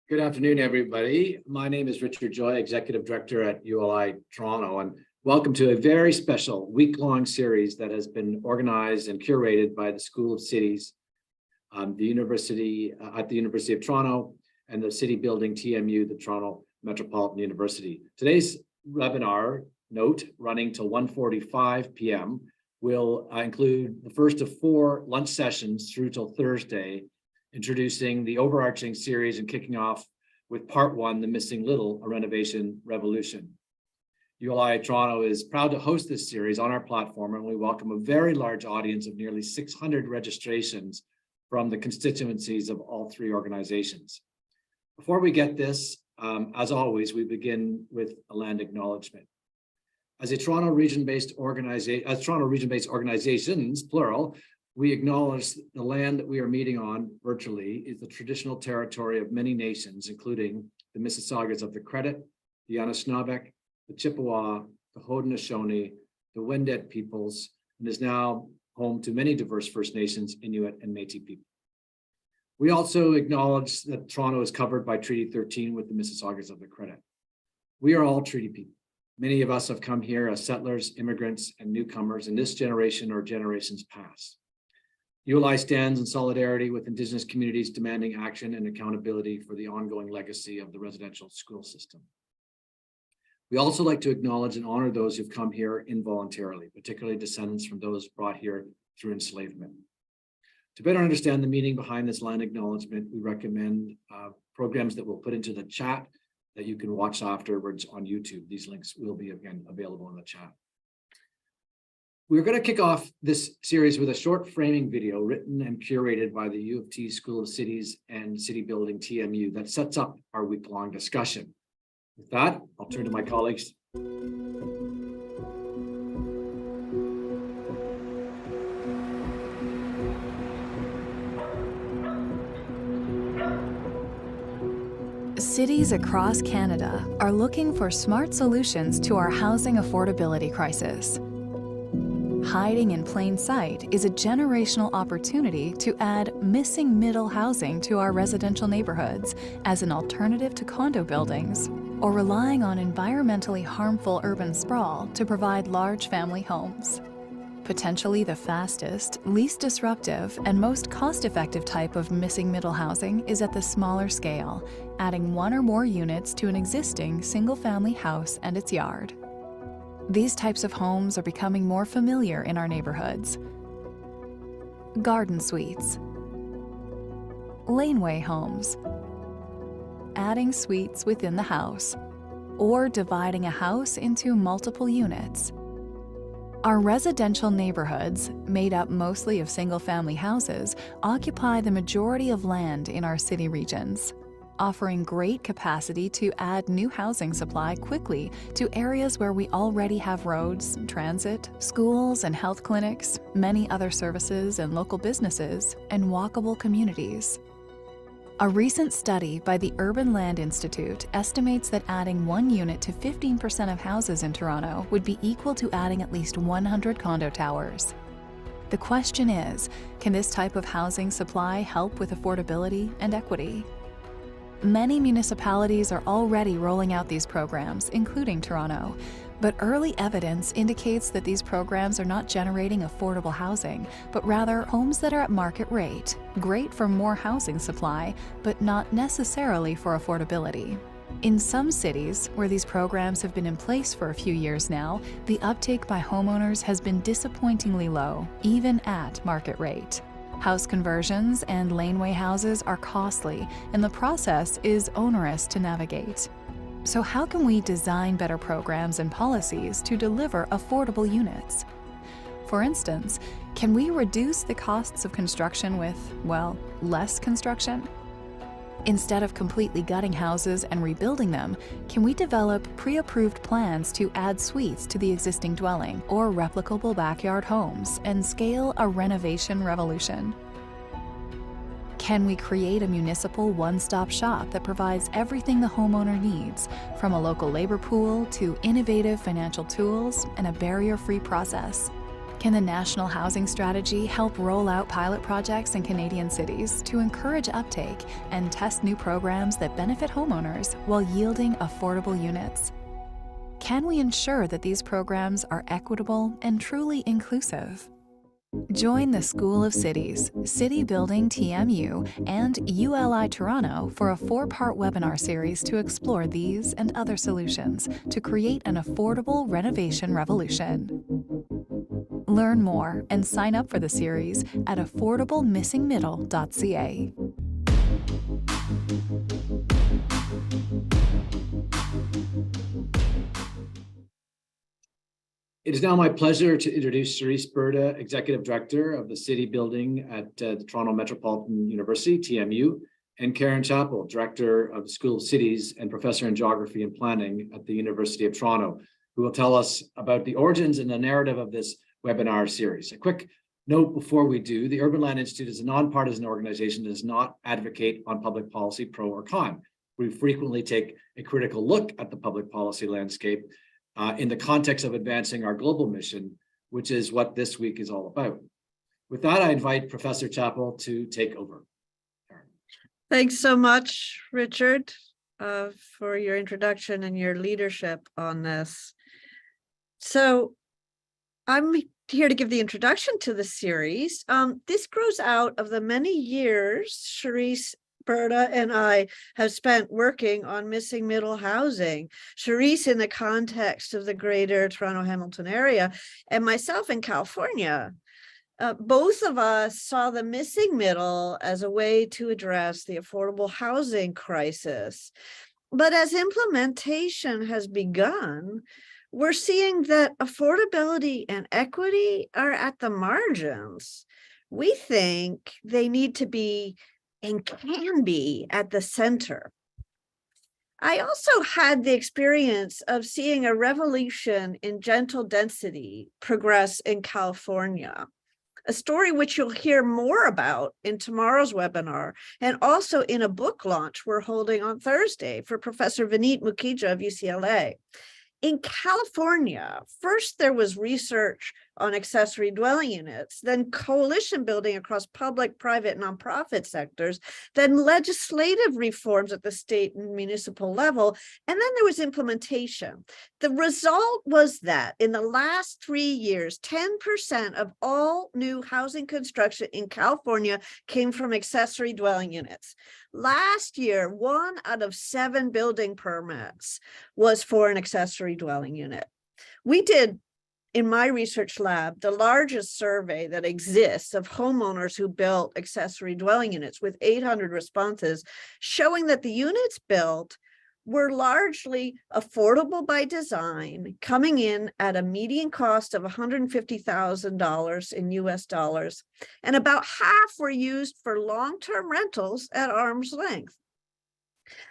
Good afternoon, everybody. My name is Richard Joy, Executive Director at ULI Toronto, and welcome to a very special week-long series that has been organized and curated by the School of Cities, the University at the University of Toronto, and the City Building TMU, the Toronto Metropolitan University. Today's webinar, note, running till 1:45 p.m., will include the first of 4 lunch sessions through till Thursday, introducing the overarching series and kicking off with part 1, The Missing Little, a Renovation Revolution. ULI Toronto is proud to host this series on our platform, and we welcome a very large audience of nearly 600 registrations from the constituencies of all 3 organizations. Before we get this, as always, we begin with a land acknowledgement. As Toronto region-based organizations, plural, we acknowledge the land that we are meeting on virtually is the traditional territory of many nations, including the Mississaugas of the Credit, the Anishinaabe, the Chippewa, the Haudenosaunee, the Wendat peoples, and is now home to many diverse First Nations, Inuit, and Métis people. We also acknowledge that Toronto is covered by Treaty 13 with the Mississaugas of the Credit. We are all treaty people. Many of us have come here as settlers, immigrants, and newcomers in this generation or generations past. ULI stands in solidarity with Indigenous communities demanding action and accountability for the ongoing legacy of the residential school system. We also like to acknowledge and honor those who've come here involuntarily, particularly descendants from those brought here through enslavement. To better understand the meaning behind this land acknowledgement, we recommend programs that we'll put into the chat that you can watch afterwards on YouTube. These links will be again available in the chat. We're going to kick off this series with a short framing video written and curated by the U of T School of Cities and City Building TMU that sets up our week-long discussion. With that, I'll turn to my colleagues. Cities across Canada are looking for smart solutions to our housing affordability crisis. Hiding in plain sight is a generational opportunity to add missing middle housing to our residential neighborhoods as an alternative to condo buildings, or relying on environmentally harmful urban sprawl to provide large family homes. Potentially the fastest, least disruptive, and most cost-effective type of missing middle housing is at the smaller scale, adding 1 or more units to an existing single-family house and its yard. These types of homes are becoming more familiar in our neighborhoods. Garden suites, laneway homes, adding suites within the house, or dividing a house into multiple units. Our residential neighborhoods, made up mostly of single-family houses, occupy the majority of land in our city regions, offering great capacity to add new housing supply quickly to areas where we already have roads, transit, schools and health clinics, many other services and local businesses, and walkable communities. A recent study by the Urban Land Institute estimates that adding 1 unit to 15% of houses in Toronto would be equal to adding at least 100 condo towers. The question is, can this type of housing supply help with affordability and equity? Many municipalities are already rolling out these programs, including Toronto, but early evidence indicates that these programs are not generating affordable housing, but rather homes that are at market rate, great for more housing supply, but not necessarily for affordability. In some cities, where these programs have been in place for a few years now, the uptake by homeowners has been disappointingly low, even at market rate. House conversions and laneway houses are costly, and the process is onerous to navigate. So how can we design better programs and policies to deliver affordable units? For instance, can we reduce the costs of construction with, well, less construction? Instead of completely gutting houses and rebuilding them, can we develop pre-approved plans to add suites to the existing dwelling or replicable backyard homes and scale a renovation revolution? Can we create a municipal one-stop shop that provides everything the homeowner needs, from a local labor pool to innovative financial tools and a barrier-free process? Can the National Housing Strategy help roll out pilot projects in Canadian cities to encourage uptake and test new programs that benefit homeowners while yielding affordable units? Can we ensure that these programs are equitable and truly inclusive? Join the School of Cities, City Building TMU, and ULI Toronto for a 4-part webinar series to explore these and other solutions to create an affordable renovation revolution. Learn more and sign up for the series at affordablemissingmiddle.ca. It is now my pleasure to introduce Charisse Berta, Executive Director of the City Building at the Toronto Metropolitan University, TMU, and Karen Chappell, Director of the School of Cities and Professor in Geography and Planning at the University of Toronto, who will tell us about the origins and the narrative of this webinar series. A quick note before we do, the Urban Land Institute is a nonpartisan organization that does not advocate on public policy pro or con. We frequently take a critical look at the public policy landscape in the context of advancing our global mission, which is what this week is all about. With that, I invite Professor Chappell to take over. Thanks so much, Richard, for your introduction and your leadership on this. So I'm here to give the introduction to the series. This grows out of the many years Charisse Berta and I have spent working on missing middle housing. Charisse in the context of the greater Toronto Hamilton area, and myself in California. Both of us saw the missing middle as a way to address the affordable housing crisis. But as implementation has begun, we're seeing that affordability and equity are at the margins. We think they need to be and can be at the center. I also had the experience of seeing a revolution in gentle density progress in California, a story which you'll hear more about in tomorrow's webinar, and also in a book launch we're holding on Thursday for Professor Vineet Mukhija of UCLA. In California, first there was research on accessory dwelling units, then coalition building across public, private, nonprofit sectors, then legislative reforms at the state and municipal level, and then there was implementation. The result was that in the last 3 years, 10% of all new housing construction in California came from accessory dwelling units. Last year, 1 out of 7 building permits was for an accessory dwelling unit. We did, in my research lab, the largest survey that exists of homeowners who built accessory dwelling units with 800 responses, showing that the units built were largely affordable by design, coming in at a median cost of $150,000 in US dollars, and about half were used for long-term rentals at arm's length.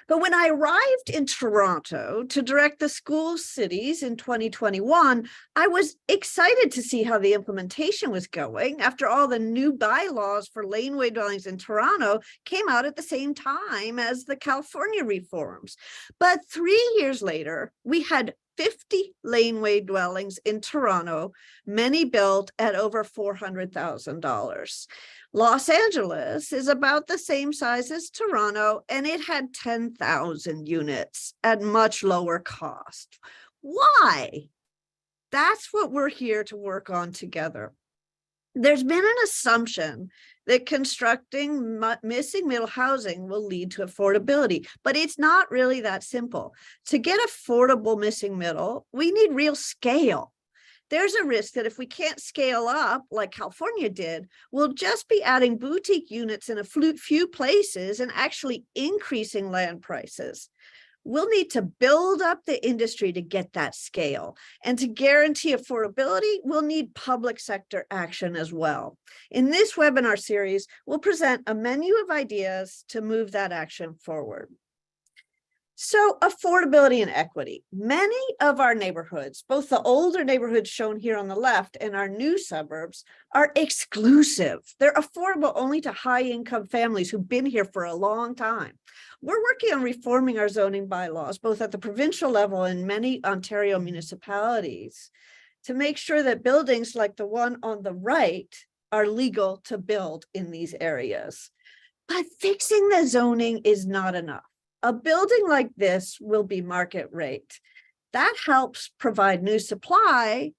But when I arrived in Toronto to direct the School of Cities in 2021, I was excited to see how the implementation was going after all the new bylaws for laneway dwellings in Toronto came out at the same time as the California reforms. But 3 years later, we had 50 laneway dwellings in Toronto, many built at over $400,000. Los Angeles is about the same size as Toronto, and it had 10,000 units at much lower cost. Why? That's what we're here to work on together. There's been an assumption that constructing missing middle housing will lead to affordability, but it's not really that simple. To get affordable missing middle, we need real scale. There's a risk that if we can't scale up like California did, we'll just be adding boutique units in a few places and actually increasing land prices. We'll need to build up the industry to get that scale. And to guarantee affordability, we'll need public sector action as well. In this webinar series, we'll present a menu of ideas to move that action forward. So affordability and equity. Many of our neighborhoods, both the older neighborhoods shown here on the left and our new suburbs, are exclusive. They're affordable only to high-income families who've been here for a long time. We're working on reforming our zoning bylaws, both at the provincial level and many Ontario municipalities, to make sure that buildings like the one on the right are legal to build in these areas. But fixing the zoning is not enough. A building like this will be market rate. That helps provide new supply,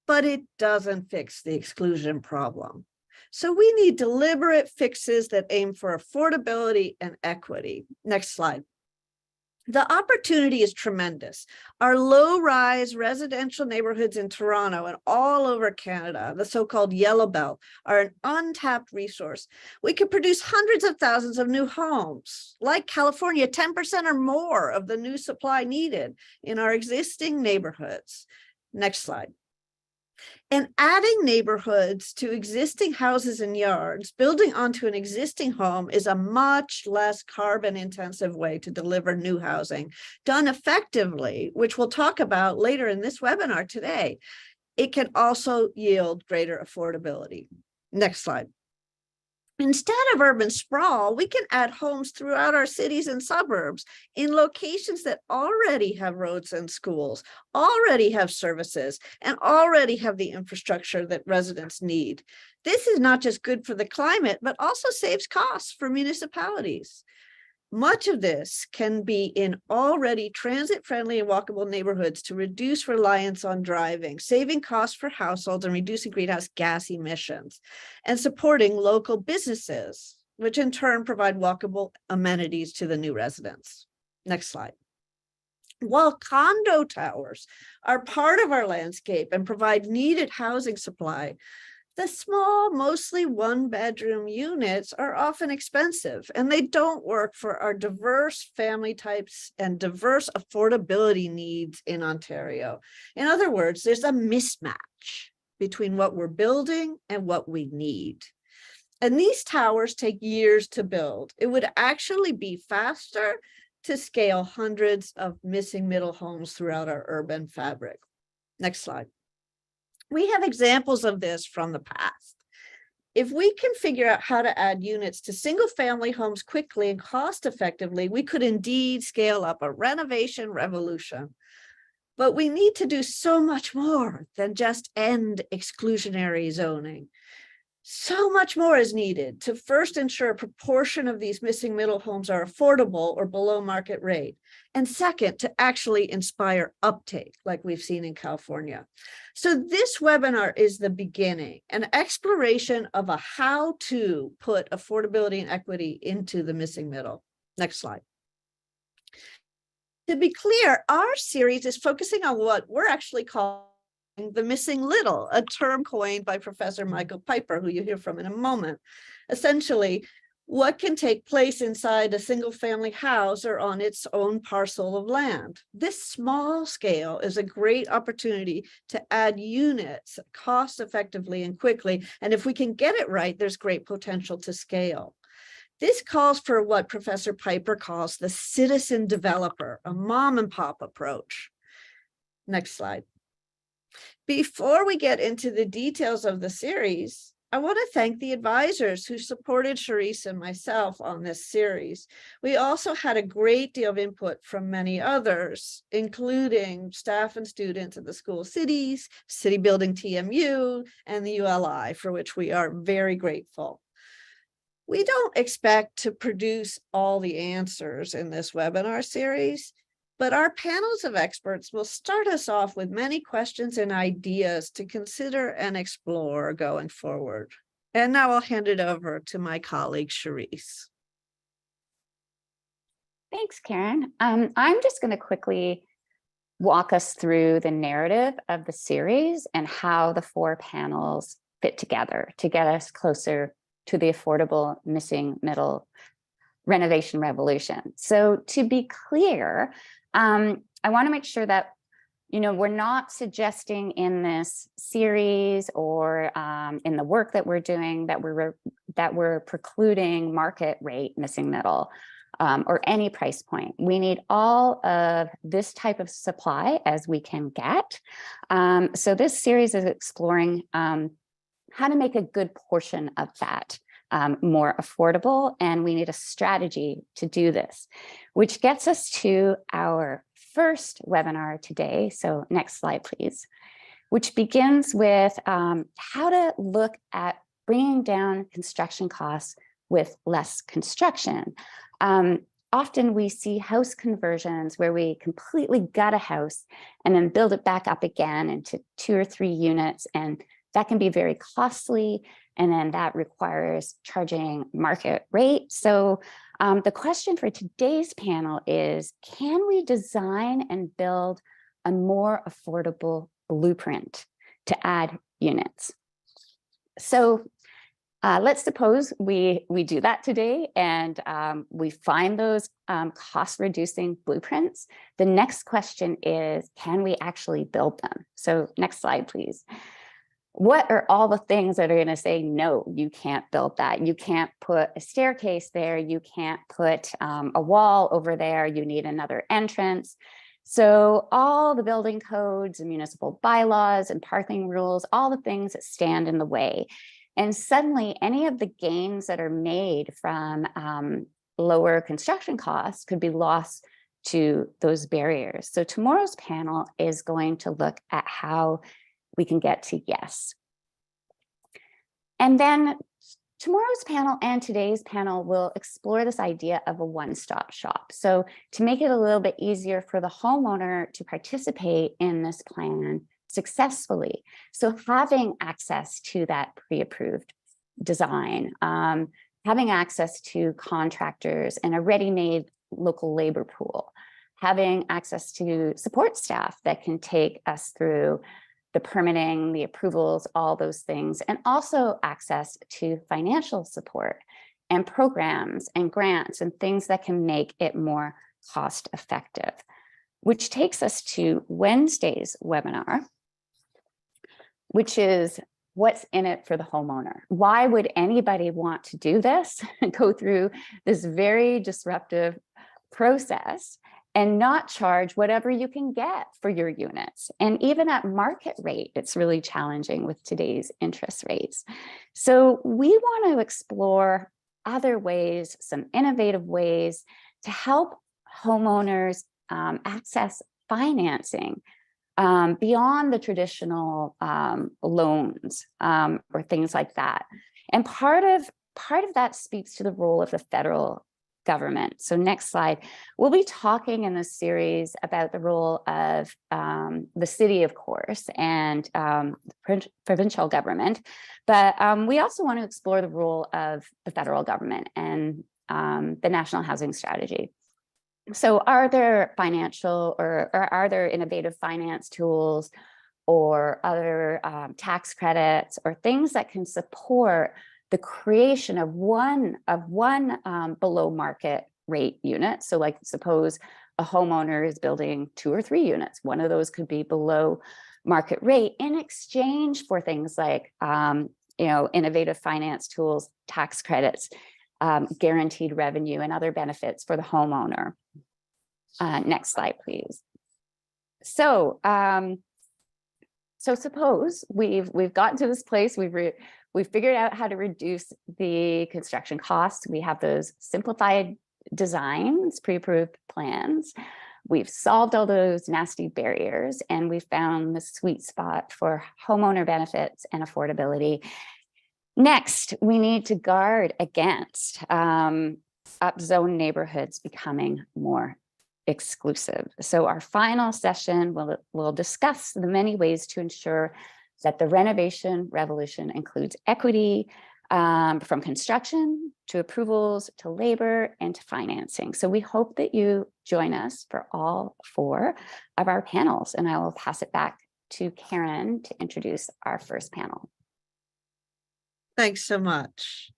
but it doesn't fix the exclusion problem. So we need deliberate fixes that aim for affordability and equity. Next slide. The opportunity is tremendous. Our low-rise residential neighborhoods in Toronto and all over Canada, the so-called Yellow Belt, are an untapped resource. We could produce hundreds of thousands of new homes. Like California, 10% or more of the new supply needed in our existing neighborhoods. Next slide. And adding neighborhoods to existing houses and yards, building onto an existing home, is a much less carbon intensive way to deliver new housing. Done effectively, which we'll talk about later in this webinar today, it can also yield greater affordability. Next slide. Instead of urban sprawl, we can add homes throughout our cities and suburbs in locations that already have roads and schools, already have services, and already have the infrastructure that residents need. This is not just good for the climate, but also saves costs for municipalities. Much of this can be in already transit-friendly and walkable neighborhoods to reduce reliance on driving, saving costs for households and reducing greenhouse gas emissions, and supporting local businesses, which in turn provide walkable amenities to the new residents. Next slide. While condo towers are part of our landscape and provide needed housing supply, the small, mostly one-bedroom units are often expensive, and they don't work for our diverse family types and diverse affordability needs in Ontario. In other words, there's a mismatch between what we're building and what we need. And these towers take years to build. It would actually be faster to scale hundreds of missing middle homes throughout our urban fabric. Next slide. We have examples of this from the past. If we can figure out how to add units to single-family homes quickly and cost-effectively, we could indeed scale up a renovation revolution. But we need to do so much more than just end exclusionary zoning. So much more is needed to first ensure a proportion of these missing middle homes are affordable or below market rate. And second, to actually inspire uptake like we've seen in California. So this webinar is the beginning, an exploration of a how to put affordability and equity into the missing middle. Next slide. To be clear, our series is focusing on what we're actually calling the missing little, a term coined by Professor Michael Piper, who you'll hear from in a moment. Essentially, what can take place inside a single family house or on its own parcel of land. This small scale is a great opportunity to add units cost effectively and quickly. And if we can get it right, there's great potential to scale. This calls for what Professor Piper calls the citizen developer, a mom and pop approach. Next slide. Before we get into the details of the series, I want to thank the advisors who supported Charisse and myself on this series. We also had a great deal of input from many others, including staff and students at the School of Cities, City Building TMU, and the ULI, for which we are very grateful. We don't expect to produce all the answers in this webinar series, but our panels of experts will start us off with many questions and ideas to consider and explore going forward. And now I'll hand it over to my colleague, Charisse. Thanks, Karen. I'm just going to quickly walk us through the narrative of the series and how the four panels fit together to get us closer to the affordable missing middle renovation revolution. So to be clear, I want to make sure that, we're not suggesting in this series or in the work that we're doing that we're precluding market rate missing middle or any price point. We need all of this type of supply as we can get. So this series is exploring how to make a good portion of that more affordable, and we need a strategy to do this, which gets us to our first webinar today. So next slide, please, which begins with how to look at bringing down construction costs with less construction. Often we see house conversions where we completely gut a house and then build it back up again into 2 or 3 units, and that can be very costly, and then that requires charging market rate. So the question for today's panel is, can we design and build a more affordable blueprint to add units? So let's suppose we do that today, and we find those cost-reducing blueprints. The next question is, can we actually build them? So next slide, please. What are all the things that are going to say, no, you can't build that? You can't put a staircase there. You can't put a wall over there. You need another entrance. So all the building codes and municipal bylaws and parking rules, all the things that stand in the way. And suddenly any of the gains that are made from lower construction costs could be lost to those barriers. So tomorrow's panel is going to look at how we can get to yes. And then tomorrow's panel and today's panel will explore this idea of a one-stop shop. So to make it a little bit easier for the homeowner to participate in this plan successfully. So having access to that pre-approved design, having access to contractors and a ready-made local labor pool, having access to support staff that can take us through the permitting, the approvals, all those things, and also access to financial support and programs and grants and things that can make it more cost effective, which takes us to Wednesday's webinar, which is what's in it for the homeowner. Why would anybody want to do this and go through this very disruptive process and not charge whatever you can get for your units? And even at market rate, it's really challenging with today's interest rates. So we want to explore other ways, some innovative ways to help homeowners access financing beyond the traditional loans or things like that. And part of that speaks to the role of the federal government. So next slide, we'll be talking in this series about the role of the city, of course, and provincial government, but we also want to explore the role of the federal government and the National Housing Strategy. So are there financial or are there innovative finance tools or other tax credits or things that can support the creation of one below market rate unit? So like suppose a homeowner is building 2 or 3 units. One of those could be below market rate in exchange for things like innovative finance tools, tax credits, guaranteed revenue, and other benefits for the homeowner. Next slide, please. So, suppose we've gotten to this place. We've figured out how to reduce the construction costs. We have those simplified designs, pre-approved plans. We've solved all those nasty barriers, and we found the sweet spot for homeowner benefits and affordability. Next, we need to guard against upzone neighborhoods becoming more exclusive. So our final session will discuss the many ways to ensure that the renovation revolution includes equity from construction to approvals to labor and to financing. So we hope that you join us for all 4 of our panels, and I will pass it back to Karen to introduce our first panel. Thanks so much.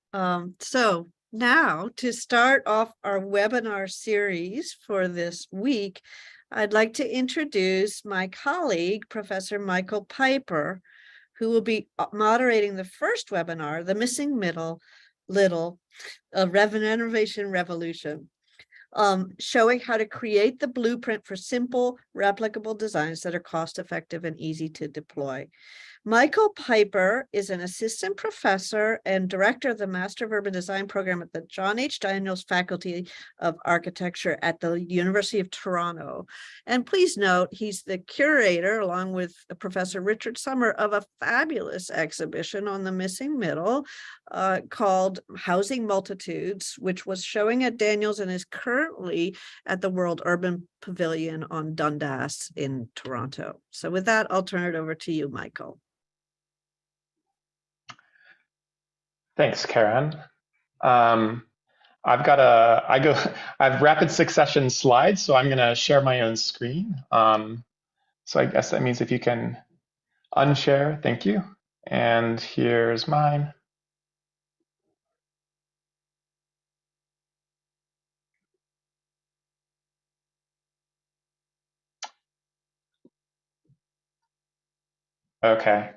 So now to start off our webinar series for this week, I'd like to introduce my colleague, Professor Michael Piper, who will be moderating the first webinar, The Missing Little Renovation Revolution, showing how to create the blueprint for simple, replicable designs that are cost-effective and easy to deploy. Michael Piper is an assistant professor and director of the Master of Urban Design program at the John H. Daniels Faculty of Architecture at the University of Toronto. And please note, he's the curator, along with Professor Richard Sommer, of a fabulous exhibition on the missing middle called Housing Multitudes, which was showing at Daniels and is currently at the World Urban Pavilion on Dundas in Toronto. So with that, I'll turn it over to you, Michael. Thanks, Karen. I have rapid succession slides, so I'm going to share my own screen. So I guess that means if you can unshare, thank you. And here's mine. Okay.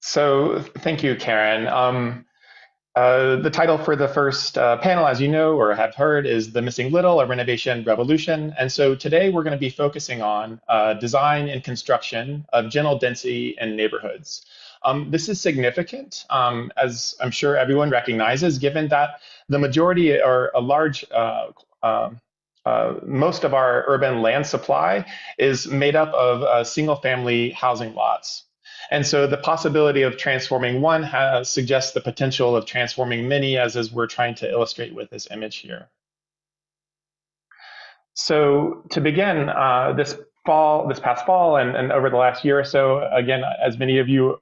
So thank you, Karen. The title for the first panel, as you know or have heard, is The Missing Little, a Renovation Revolution. And so today we're going to be focusing on design and construction of general density in neighborhoods. This is significant, as I'm sure everyone recognizes, given that the majority or a large most of our urban land supply is made up of single-family housing lots. And so the possibility of transforming one suggests the potential of transforming many, as we're trying to illustrate with this image here. So to begin, this past fall and over the last year or so, again, as many of you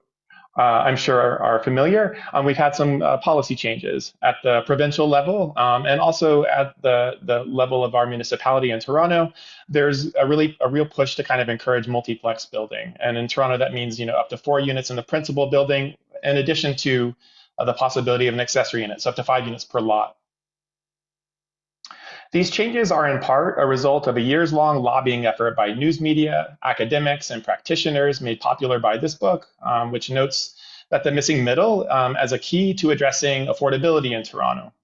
I'm sure are familiar, we've had some policy changes at the provincial level and also at the level of our municipality in Toronto. There's a real push to kind of encourage multiplex building. And in Toronto, that means up to 4 units in the principal building, in addition to the possibility of an accessory unit, so up to 5 units per lot. These changes are in part a result of a years-long lobbying effort by news media, academics, and practitioners made popular by this book, which notes that the missing middle as a key to addressing affordability in Toronto.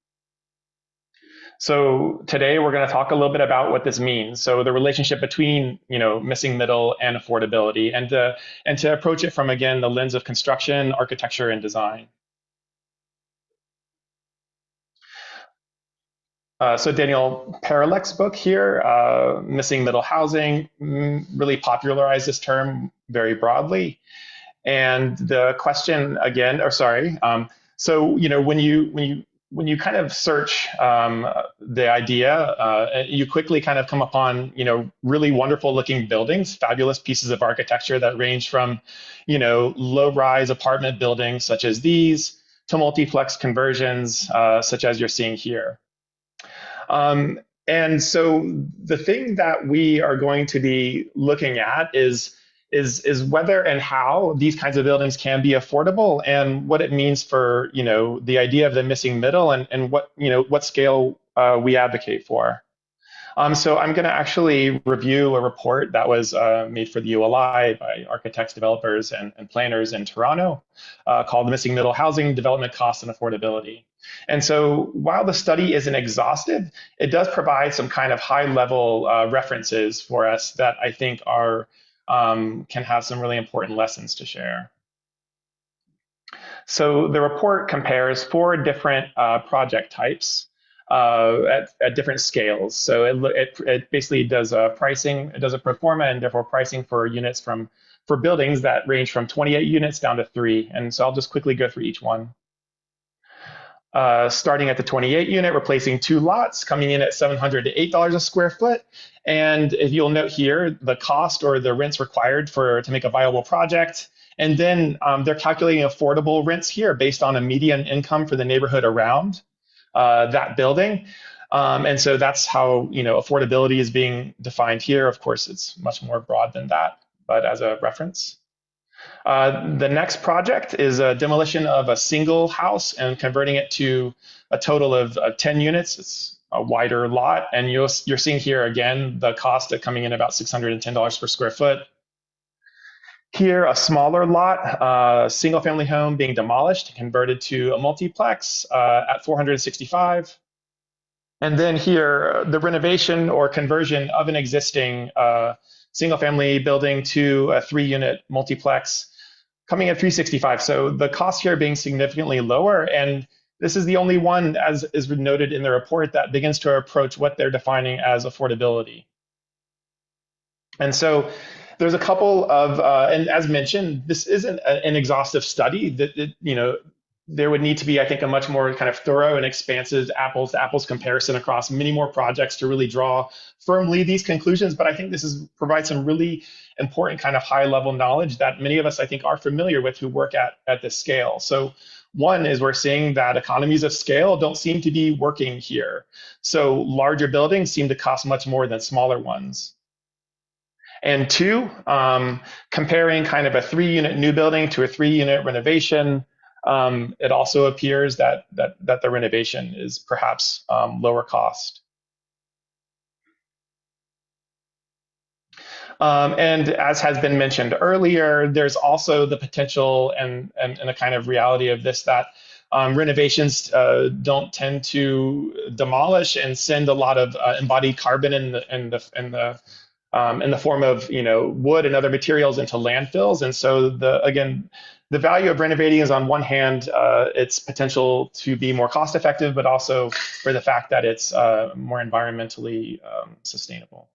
So today we're going to talk a little bit about what this means. So the relationship between missing middle and affordability, and to approach it from, again, the lens of construction, architecture, and design. So Daniel Perelec's book here, Missing Middle Housing, really popularized this term very broadly. And the question again, so when you kind of search the idea, you quickly kind of come upon really wonderful looking buildings, fabulous pieces of architecture that range from low-rise apartment buildings such as these to multiplex conversions such as you're seeing here. And so the thing that we are going to be looking at is whether and how these kinds of buildings can be affordable, and what it means for the idea of the missing middle, and what scale we advocate for. So I'm going to actually review a report that was made for the ULI by architects, developers, and planners in Toronto called Missing Middle Housing, Development Costs and Affordability. And so while the study isn't exhaustive, it does provide some kind of high-level references for us that I think can have some really important lessons to share. So the report compares 4 different project types at different scales. So it basically does pricing, it does a pro forma and therefore pricing for units for buildings that range from 28 units down to 3. And so I'll just quickly go through each one. Starting at the 28 unit, replacing 2 lots, coming in at $700 to $8 a square foot. And if you'll note here, the cost or the rents required to make a viable project. And then they're calculating affordable rents here based on a median income for the neighborhood around that building. And so that's how affordability is being defined here. Of course, it's much more broad than that, but as a reference. The next project is a demolition of a single house and converting it to a total of 10 units. It's a wider lot. And you're seeing here again, the cost of coming in about $610 per square foot. Here, a smaller lot, single family home being demolished and converted to a multiplex at $465. And then here, the renovation or conversion of an existing single family building to a 3-unit multiplex coming at 365. So the cost here being significantly lower. And this is the only one, as is noted in the report, that begins to approach what they're defining as affordability. And so there's a couple of, and as mentioned, this isn't an exhaustive study. That there would need to be, I think, a much more kind of thorough and expansive apples to apples comparison across many more projects to really draw firmly these conclusions. But I think this provides some really important kind of high level knowledge that many of us, I think, are familiar with who work at this scale. So one is we're seeing that economies of scale don't seem to be working here. So larger buildings seem to cost much more than smaller ones. And two, comparing kind of a 3-unit new building to a 3-unit renovation, it also appears that the renovation is perhaps lower cost. And as has been mentioned earlier, there's also the potential and a kind of reality of this that renovations don't tend to demolish and send a lot of embodied carbon in the form of wood and other materials into landfills. And so the value of renovating is on one hand its potential to be more cost effective, but also for the fact that it's more environmentally sustainable.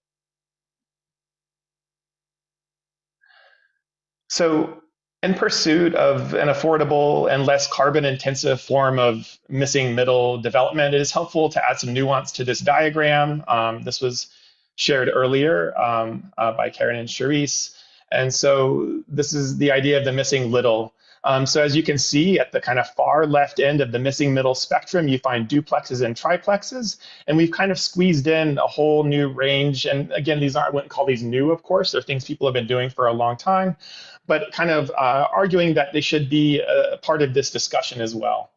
So in pursuit of an affordable and less carbon intensive form of missing middle development, it is helpful to add some nuance to this diagram. This was shared earlier by Karen and Charisse. And so this is the idea of the missing little. So as you can see at the kind of far left end of the missing middle spectrum, you find duplexes and triplexes. And we've kind of squeezed in a whole new range. And again, I wouldn't call these new, of course. They're things people have been doing for a long time, but kind of arguing that they should be a part of this discussion as well.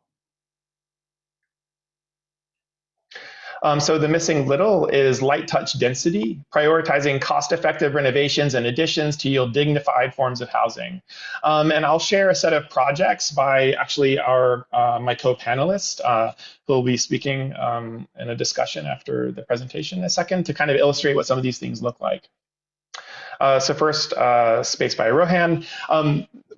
So the missing little is light touch density, prioritizing cost-effective renovations and additions to yield dignified forms of housing. And I'll share a set of projects by actually my co-panelist, who will be speaking in a discussion after the presentation in a second to kind of illustrate what some of these things look like. So first, Space by Rohan.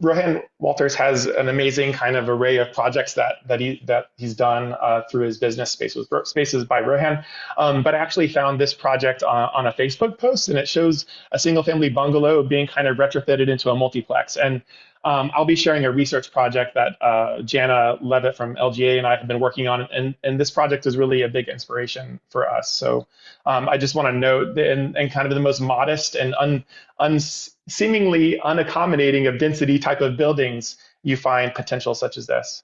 Rohan Walters has an amazing kind of array of projects that he's done through his business Spaces by Rohan. But I actually found this project on a Facebook post, and it shows a single-family bungalow being kind of retrofitted into a multiplex. And I'll be sharing a research project that Jana Levitt from LGA and I have been working on, and this project is really a big inspiration for us. So I just want to note that in kind of the most modest and seemingly unaccommodating of density type of buildings, you find potential such as this.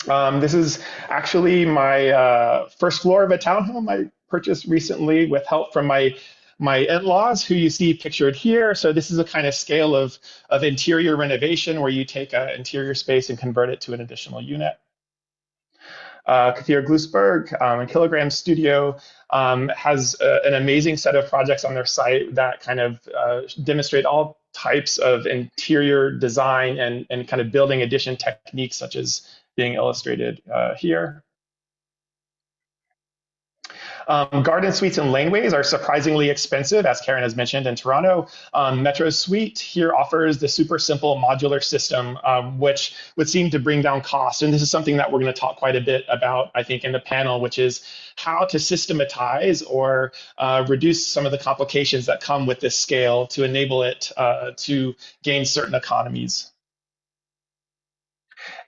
This is actually my first floor of a townhome I purchased recently with help from my in-laws, who you see pictured here. So this is a kind of scale of interior renovation where you take an interior space and convert it to an additional unit. Kathir Glusberg and Kilogram Studio has an amazing set of projects on their site that kind of demonstrate all types of interior design and kind of building addition techniques, such as being illustrated here. Garden suites and laneways are surprisingly expensive, as Karen has mentioned, in Toronto. Metrosuite here offers the super simple modular system, which would seem to bring down costs. And this is something that we're going to talk quite a bit about, I think, in the panel, which is how to systematize or reduce some of the complications that come with this scale to enable it to gain certain economies.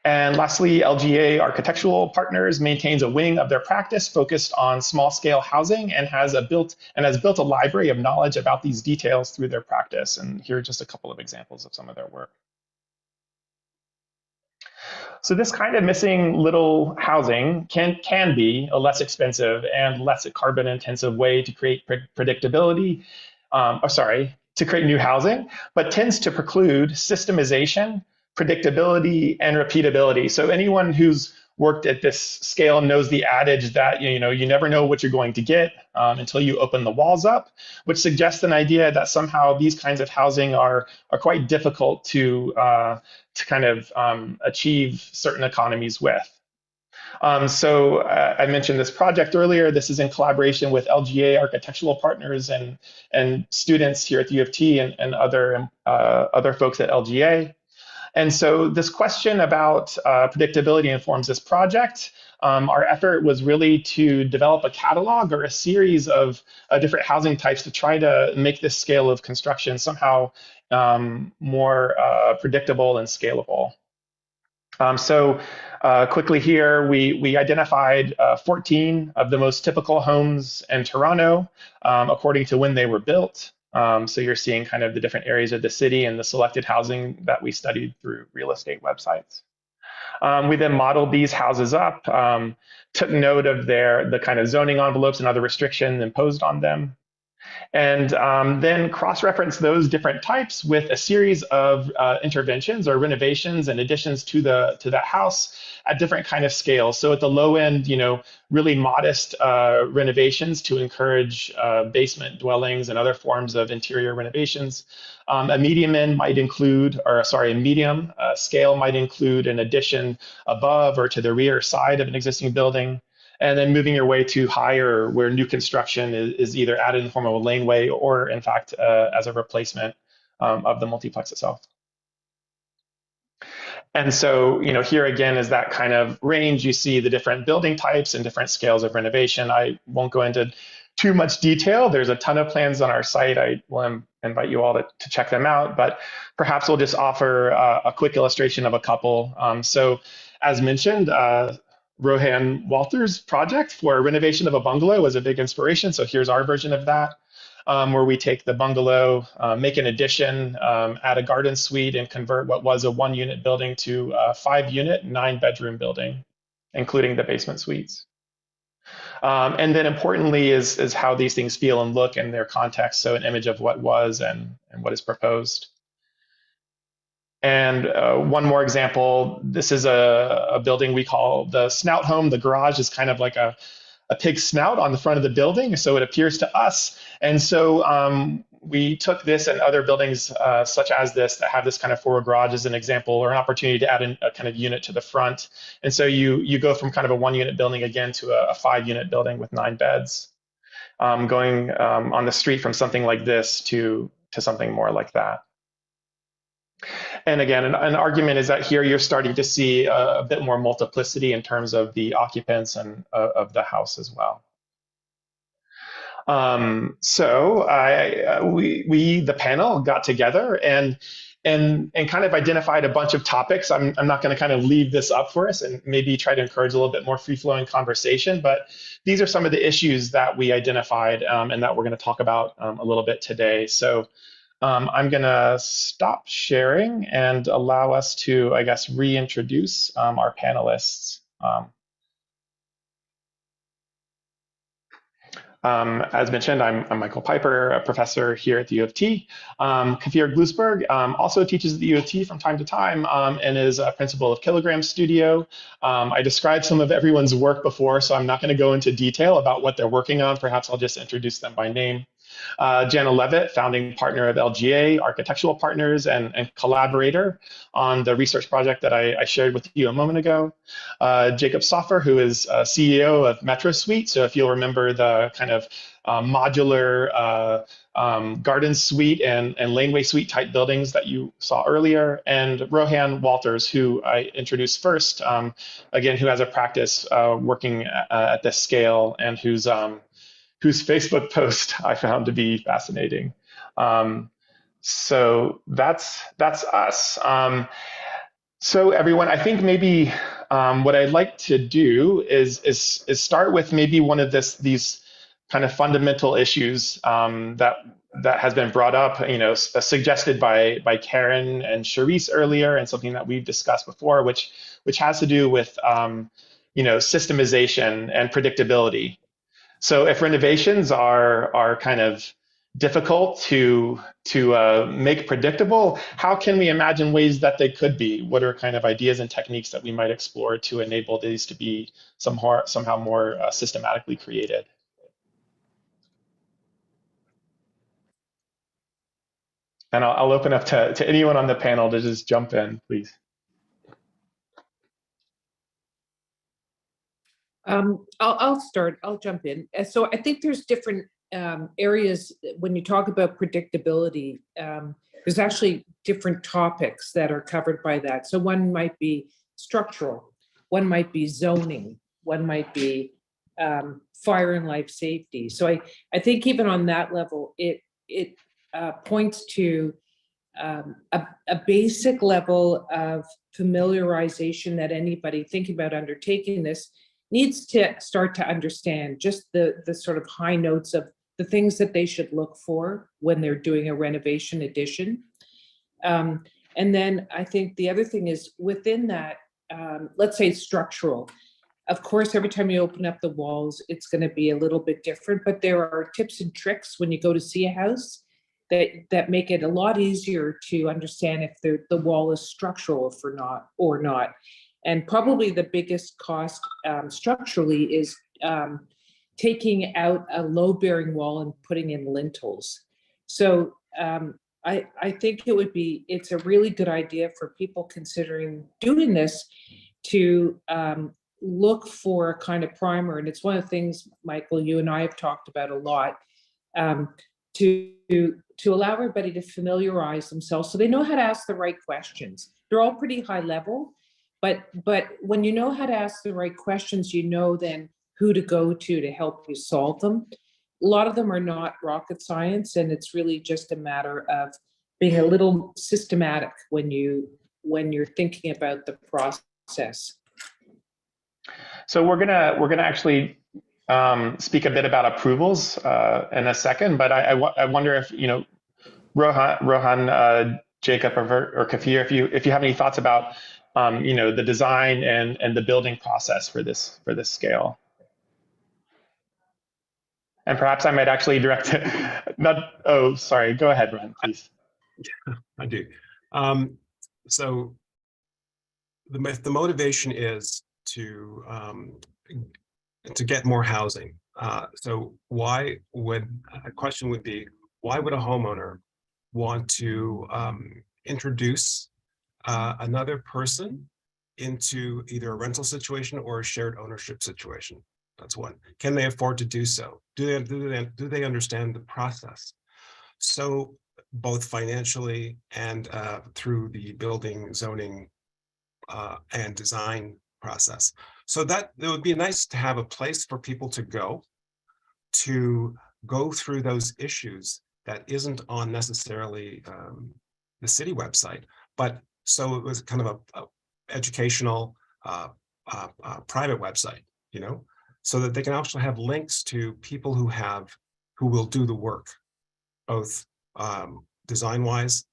And lastly, LGA Architectural Partners maintains a wing of their practice focused on small-scale housing and has built a library of knowledge about these details through their practice. And here are just a couple of examples of some of their work. So this kind of missing little housing can be a less expensive and less carbon-intensive way to create predictability. To create new housing, but tends to preclude systemization, predictability, and repeatability. So anyone who's worked at this scale knows the adage that you never know what you're going to get until you open the walls up, which suggests an idea that somehow these kinds of housing are quite difficult to kind of achieve certain economies with. I mentioned this project earlier. This is in collaboration with LGA architectural partners and students here at the U of T and other folks at LGA. And so this question about predictability informs this project. Our effort was really to develop a catalog or a series of different housing types to try to make this scale of construction somehow more predictable and scalable. Quickly here, we identified 14 of the most typical homes in Toronto according to when they were built. So you're seeing kind of the different areas of the city and the selected housing that we studied through real estate websites. We then modeled these houses up, took note of the kind of zoning envelopes and other restrictions imposed on them, and then cross-reference those different types with a series of interventions or renovations and additions to that house at different kind of scales. So at the low end, really modest renovations to encourage basement dwellings and other forms of interior renovations. A medium end might include, a medium scale might include an addition above or to the rear side of an existing building. And then moving your way to higher, where new construction is either added in the form of a laneway or, in fact, as a replacement of the multiplex itself. And so, here again is that kind of range. You see the different building types and different scales of renovation. I won't go into too much detail. There's a ton of plans on our site. I will invite you all to check them out, but perhaps we'll just offer a quick illustration of a couple. So as mentioned, Rohan Walter's project for renovation of a bungalow was a big inspiration. So here's our version of that, where we take the bungalow, make an addition, add a garden suite, and convert what was a 1-unit building to a 5-unit, 9-bedroom building, including the basement suites. And then importantly is how these things feel and look in their context. So an image of what was and what is proposed. And one more example, this is a building we call the snout home. The garage is kind of like a pig snout on the front of the building, so it appears to us. And so we took this and other buildings such as this that have this kind of forward garage as an example or an opportunity to add a kind of unit to the front. And so you go from kind of a 1-unit building again to a 5-unit building with 9 beds, going on the street from something like this to something more like that. And again, an argument is that here you're starting to see a bit more multiplicity in terms of the occupants and of the house as well. We the panel got together and kind of identified a bunch of topics. I'm not going to kind of leave this up for us and maybe try to encourage a little bit more free-flowing conversation, but these are some of the issues that we identified and that we're going to talk about a little bit today. So I'm going to stop sharing and allow us to, I guess, reintroduce our panelists. As mentioned, I'm Michael Piper, a professor here at the U of T. Kafir Glusberg also teaches at the U of T from time to time and is a principal of Kilogram Studio. I described some of everyone's work before, so I'm not going to go into detail about what they're working on. Perhaps I'll just introduce them by name. Jana Levitt, founding partner of LGA, architectural partners, and collaborator on the research project that I shared with you a moment ago. Jacob Sofer, who is CEO of Metrosuite. So if you'll remember the kind of modular garden suite and laneway suite type buildings that you saw earlier. And Rohan Walters, who I introduced first, again, who has a practice working at this scale and whose Facebook post I found to be fascinating. So that's us. So everyone, I think maybe what I'd like to do is start with maybe one of these kind of fundamental issues that has been brought up, suggested by Karen and Charisse earlier, and something that we've discussed before, which has to do with systemization and predictability. So if renovations are kind of difficult to make predictable, how can we imagine ways that they could be? What are kind of ideas and techniques that we might explore to enable these to be somehow more systematically created? And I'll open up to anyone on the panel to just jump in, please. I'll start. I'll jump in. So I think there's different areas when you talk about predictability. There's actually different topics that are covered by that. So one might be structural, one might be zoning, one might be fire and life safety. So I think even on that level, it points to a basic level of familiarization that anybody thinking about undertaking this needs to start to understand just the sort of high notes of the things that they should look for when they're doing a renovation addition. And then I think the other thing is within that, let's say structural. Of course, every time you open up the walls, it's going to be a little bit different, but there are tips and tricks when you go to see a house that make it a lot easier to understand if the wall is structural or not. And probably the biggest cost structurally is taking out a low-bearing wall and putting in lintels. So I think it's a really good idea for people considering doing this to look for a kind of primer. And it's one of the things, Michael, you and I have talked about a lot, to allow everybody to familiarize themselves so they know how to ask the right questions. They're all pretty high level, but when you know how to ask the right questions, you know then who to go to help you solve them. A lot of them are not rocket science, and it's really just a matter of being a little systematic when you're thinking about the process. So we're gonna actually speak a bit about approvals in a second, but I wonder if Rohan, Jacob, or Kafir, if you have any thoughts about the design and the building process for this scale. And perhaps I might actually direct it. Sorry. Go ahead, Rohan, please. I do. So the motivation is to get more housing. So a question would be, why would a homeowner want to introduce another person into either a rental situation or a shared ownership situation? That's one. Can they afford to do so? Do they understand the process? So both financially and through the building, zoning, and design process. So that it would be nice to have a place for people to go through those issues that isn't on necessarily the city website, but so it was kind of a educational private website, so that they can actually have links to people who will do the work, both design-wise,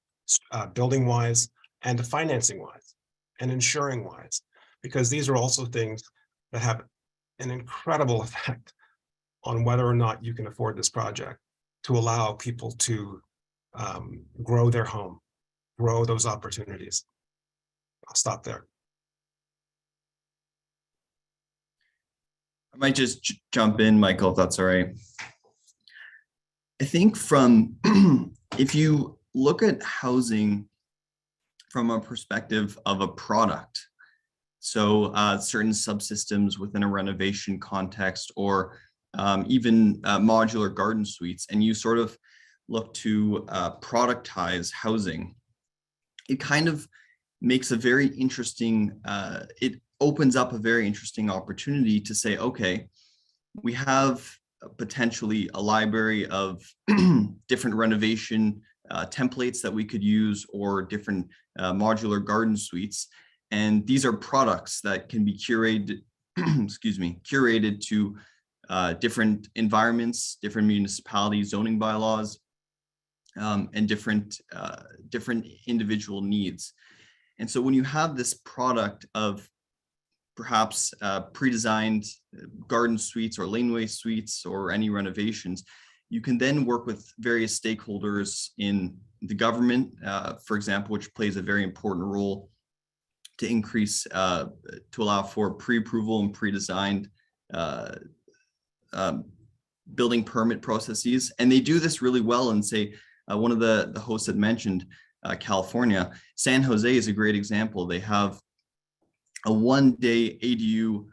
building-wise, and financing-wise, and insuring-wise, because these are also things that have an incredible effect on whether or not you can afford this project, to allow people to grow their home, grow those opportunities. I'll stop there. I might just jump in, Michael, if that's all right. I think if you look at housing from a perspective of a product, so certain subsystems within a renovation context, or even modular garden suites, and you sort of look to productize housing, it kind of makes a very interesting, it opens up a very interesting opportunity to say, okay, we have potentially a library of different renovation templates that we could use, or different modular garden suites. And these are products that can be curated, curated to different environments, different municipality zoning bylaws, and different individual needs. And so when you have this product of perhaps pre-designed garden suites or laneway suites or any renovations, you can then work with various stakeholders in the government, for example, which plays a very important role to increase, to allow for pre-approval and pre-designed building permit processes. And they do this really well. And say, one of the hosts had mentioned California. San Jose is a great example. They have a one-day ADU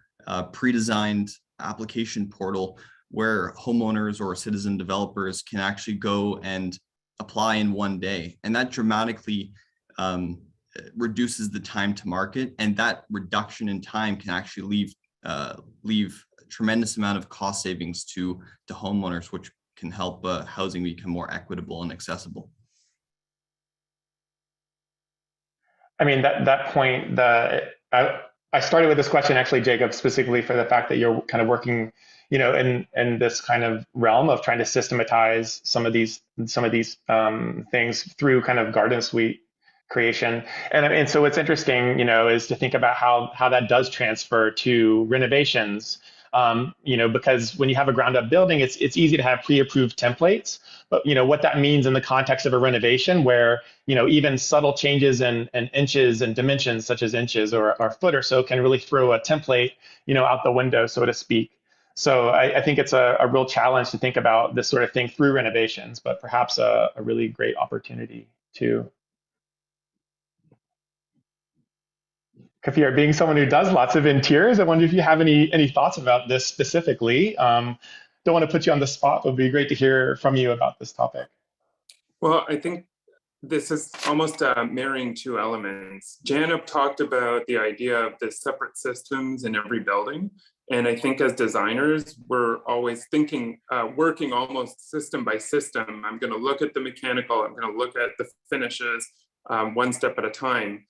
pre-designed application portal where homeowners or citizen developers can actually go and apply in one day. And that dramatically reduces the time to market. And that reduction in time can actually leave a tremendous amount of cost savings to homeowners, which can help housing become more equitable and accessible. I mean, that point, I started with this question actually, Jacob, specifically for the fact that you're kind of working, in this kind of realm of trying to systematize some of these things through kind of garden suite creation. And so what's interesting, is to think about how that does transfer to renovations. Because when you have a ground up building, it's easy to have pre-approved templates, but what that means in the context of a renovation where, even subtle changes in inches and dimensions such as inches or a foot or so can really throw a template, out the window, so to speak. So I think it's a real challenge to think about this sort of thing through renovations, but perhaps a really great opportunity too. Kafir, being someone who does lots of interiors, I wonder if you have any thoughts about this specifically. Don't want to put you on the spot, but it would be great to hear from you about this topic. Well, I think this is almost marrying two elements. Jacob talked about the idea of the separate systems in every building. And I think as designers, we're always thinking, working almost system by system. I'm going to look at the mechanical, I'm going to look at the finishes one step at a time.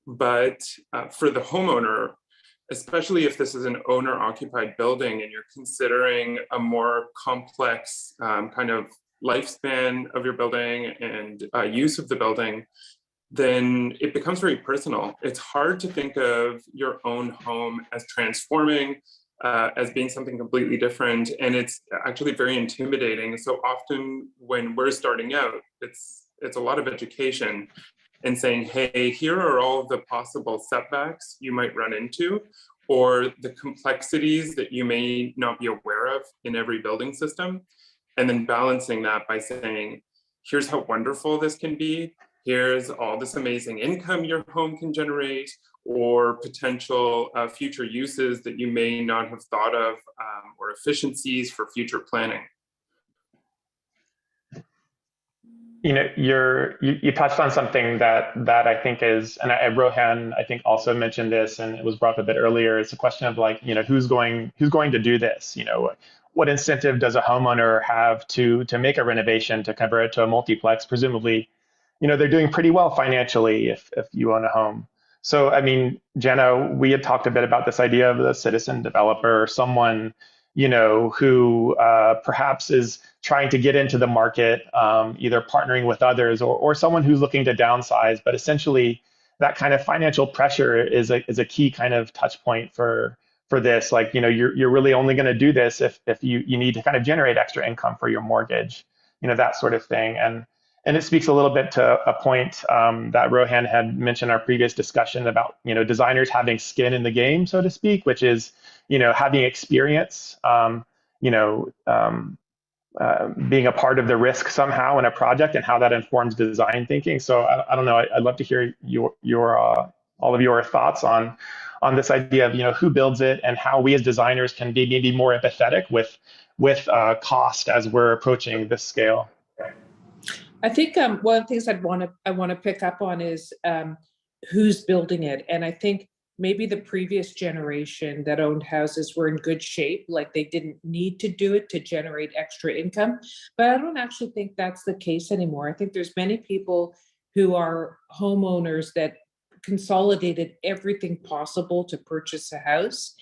But for the homeowner, especially if this is an owner-occupied building and you're considering a more complex kind of lifespan of your building and use of the building, then it becomes very personal. It's hard to think of your own home as transforming, as being something completely different. And it's actually very intimidating. So often when we're starting out, it's a lot of education and saying, hey, here are all of the possible setbacks you might run into, or the complexities that you may not be aware of in every building system. And then balancing that by saying, here's how wonderful this can be. Here's all this amazing income your home can generate, or potential future uses that you may not have thought of, or efficiencies for future planning. You touched on something that I think is, and Rohan, I think also mentioned this, and it was brought up a bit earlier. It's a question of like, who's going to do this? What incentive does a homeowner have to make a renovation to convert it to a multiplex? Presumably, they're doing pretty well financially if you own a home. So, I mean, Jenna, we had talked a bit about this idea of the citizen developer, someone who perhaps is trying to get into the market, either partnering with others or someone who's looking to downsize. But essentially, that kind of financial pressure is a key kind of touch point for this. Like, you're really only going to do this if you need to kind of generate extra income for your mortgage, that sort of thing. And it speaks a little bit to a point that Rohan had mentioned in our previous discussion about, designers having skin in the game, so to speak, which is, having experience, being a part of the risk somehow in a project and how that informs design thinking. So I don't know, I'd love to hear all of your thoughts on this idea of, who builds it and how we as designers can be maybe more empathetic with cost as we're approaching this scale. I think one of the things I want to pick up on is who's building it. And I think maybe the previous generation that owned houses were in good shape, like they didn't need to do it to generate extra income. But I don't actually think that's the case anymore. I think there's many people who are homeowners that consolidated everything possible to purchase a house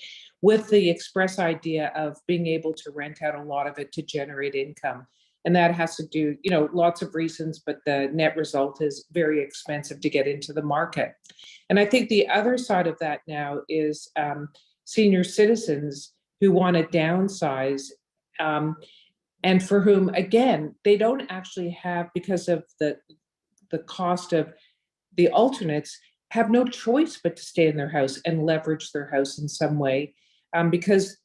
with the express idea of being able to rent out a lot of it to generate income. And that has to do, lots of reasons, but the net result is very expensive to get into the market. And I think the other side of that now is senior citizens who want to downsize, and for whom, again, they don't actually have, because of the cost of the alternates, have no choice but to stay in their house and leverage their house in some way, because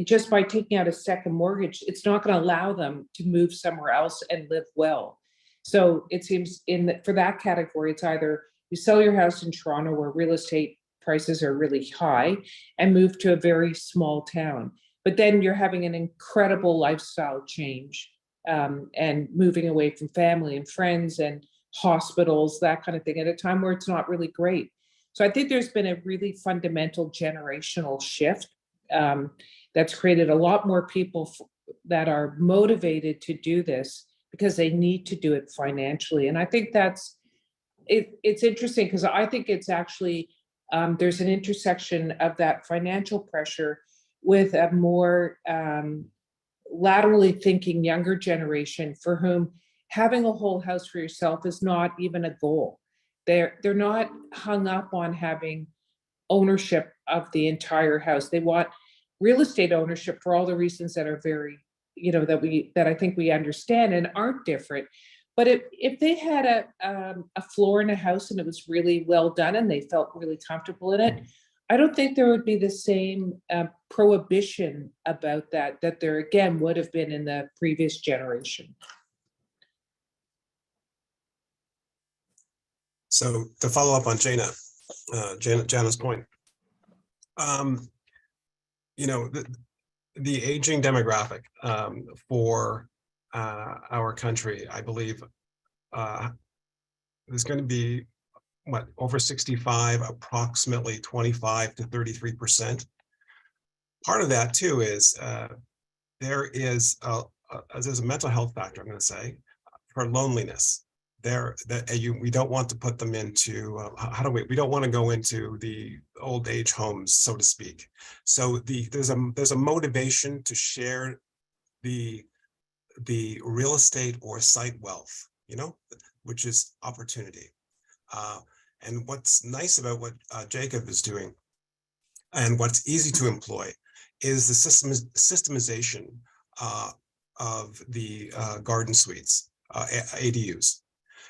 just by taking out a second mortgage, it's not going to allow them to move somewhere else and live well. So it seems for that category, it's either you sell your house in Toronto where real estate prices are really high, and move to a very small town. But then you're having an incredible lifestyle change, and moving away from family and friends and hospitals, that kind of thing, at a time where it's not really great. So I think there's been a really fundamental generational shift, that's created a lot more people that are motivated to do this because they need to do it financially. And I think that's it's interesting, because I think it's actually there's an intersection of that financial pressure with a more laterally thinking younger generation, for whom having a whole house for yourself is not even a goal. They're not hung up on having ownership of the entire house. They want real estate ownership for all the reasons that are very, that I think we understand and aren't different. But if they had a floor in a house and it was really well done and they felt really comfortable in it, I don't think there would be the same prohibition about that there again would have been in the previous generation. So to follow up on Jana's point, the aging demographic for our country, I believe, there's going to be over 65, approximately 25 to 33%. Part of that too is there's a mental health factor, I'm going to say, for loneliness. We don't want to put them into we don't want to go into the old age homes, so to speak. So there's a motivation to share the real estate or site wealth, which is opportunity. And what's nice about what Jacob is doing, and what's easy to employ, is the systemization of the garden suites, ADUs.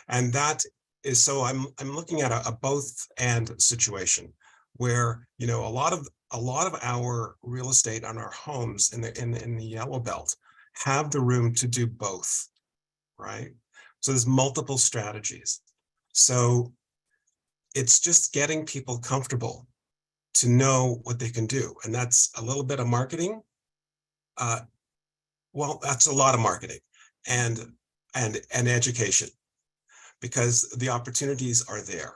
And that is, so I'm looking at a both and situation where, a lot of our real estate on our homes in the yellow belt have the room to do both, right? So there's multiple strategies. So it's just getting people comfortable to know what they can do. And that's a little bit of marketing. Well, that's a lot of marketing and education, because the opportunities are there.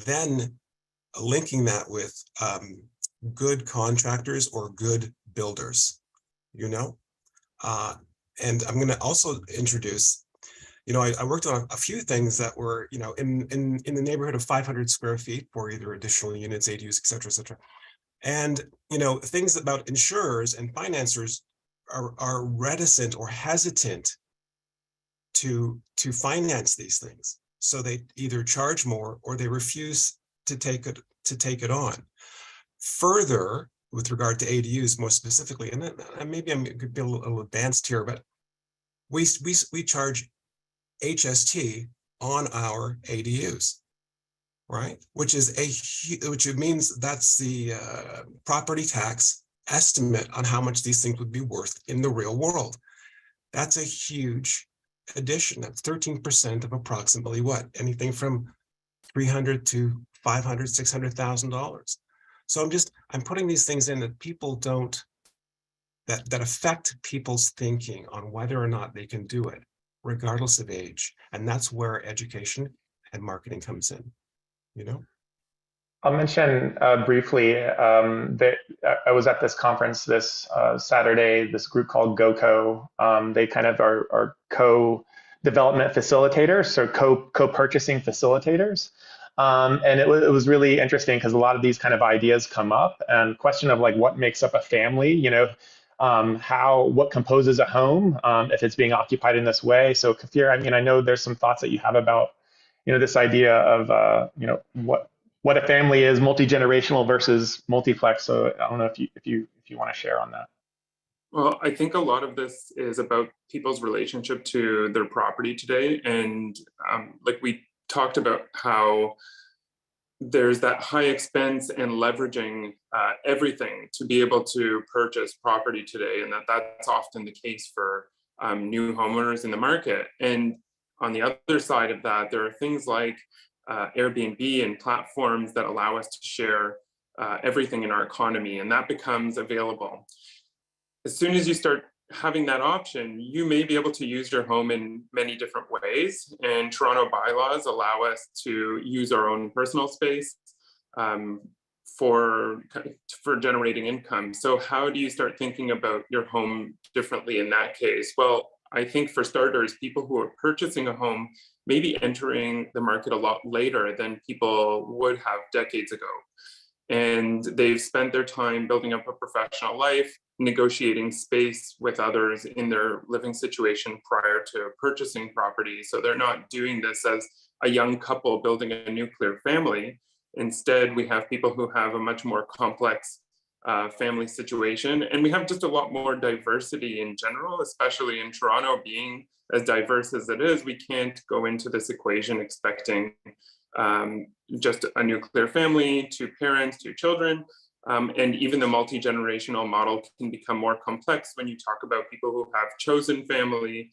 Then linking that with good contractors or good builders, and I'm going to also introduce, I worked on a few things that were, in the neighborhood of 500 square feet for either additional units, ADUs, et cetera, et cetera. And, things about insurers and financiers are reticent or hesitant to finance these things. So they either charge more or they refuse to take it on. Further, with regard to ADUs more specifically, and maybe I'm going to be a little advanced here, but we charge HST on our ADUs, right? Which means that's the property tax estimate on how much these things would be worth in the real world. That's a huge addition. That's 13% of approximately anything from $300,000 to $500,000, $600,000. So I'm putting these things in that people don't, that affect people's thinking on whether or not they can do it, regardless of age. And that's where education and marketing comes in, I'll mention briefly that I was at this conference this Saturday, this group called GoCo. They kind of are co-development facilitators, so co-purchasing facilitators. And it was really interesting because a lot of these kind of ideas come up, and question of what makes up a family, what composes a home if it's being occupied in this way. So Kafir, I know there's some thoughts that you have about, this idea of, what a family is, multi-generational versus multiplex. So I don't know if you want to share on that. Well, I think a lot of this is about people's relationship to their property today. And we talked about how there's that high expense and leveraging everything to be able to purchase property today. And that's often the case for new homeowners in the market. And on the other side of that, there are things like Airbnb and platforms that allow us to share everything in our economy, and that becomes available. As soon as you start having that option, you may be able to use your home in many different ways. And Toronto bylaws allow us to use our own personal space for generating income. So how do you start thinking about your home differently in that case? Well, I think for starters, people who are purchasing a home may be entering the market a lot later than people would have decades ago. And they've spent their time building up a professional life, negotiating space with others in their living situation prior to purchasing property. So they're not doing this as a young couple building a nuclear family. Instead, we have people who have a much more complex family situation. And we have just a lot more diversity in general, especially in Toronto being as diverse as it is. We can't go into this equation expecting just a nuclear family, 2 parents, 2 children. And even the multi-generational model can become more complex when you talk about people who have chosen family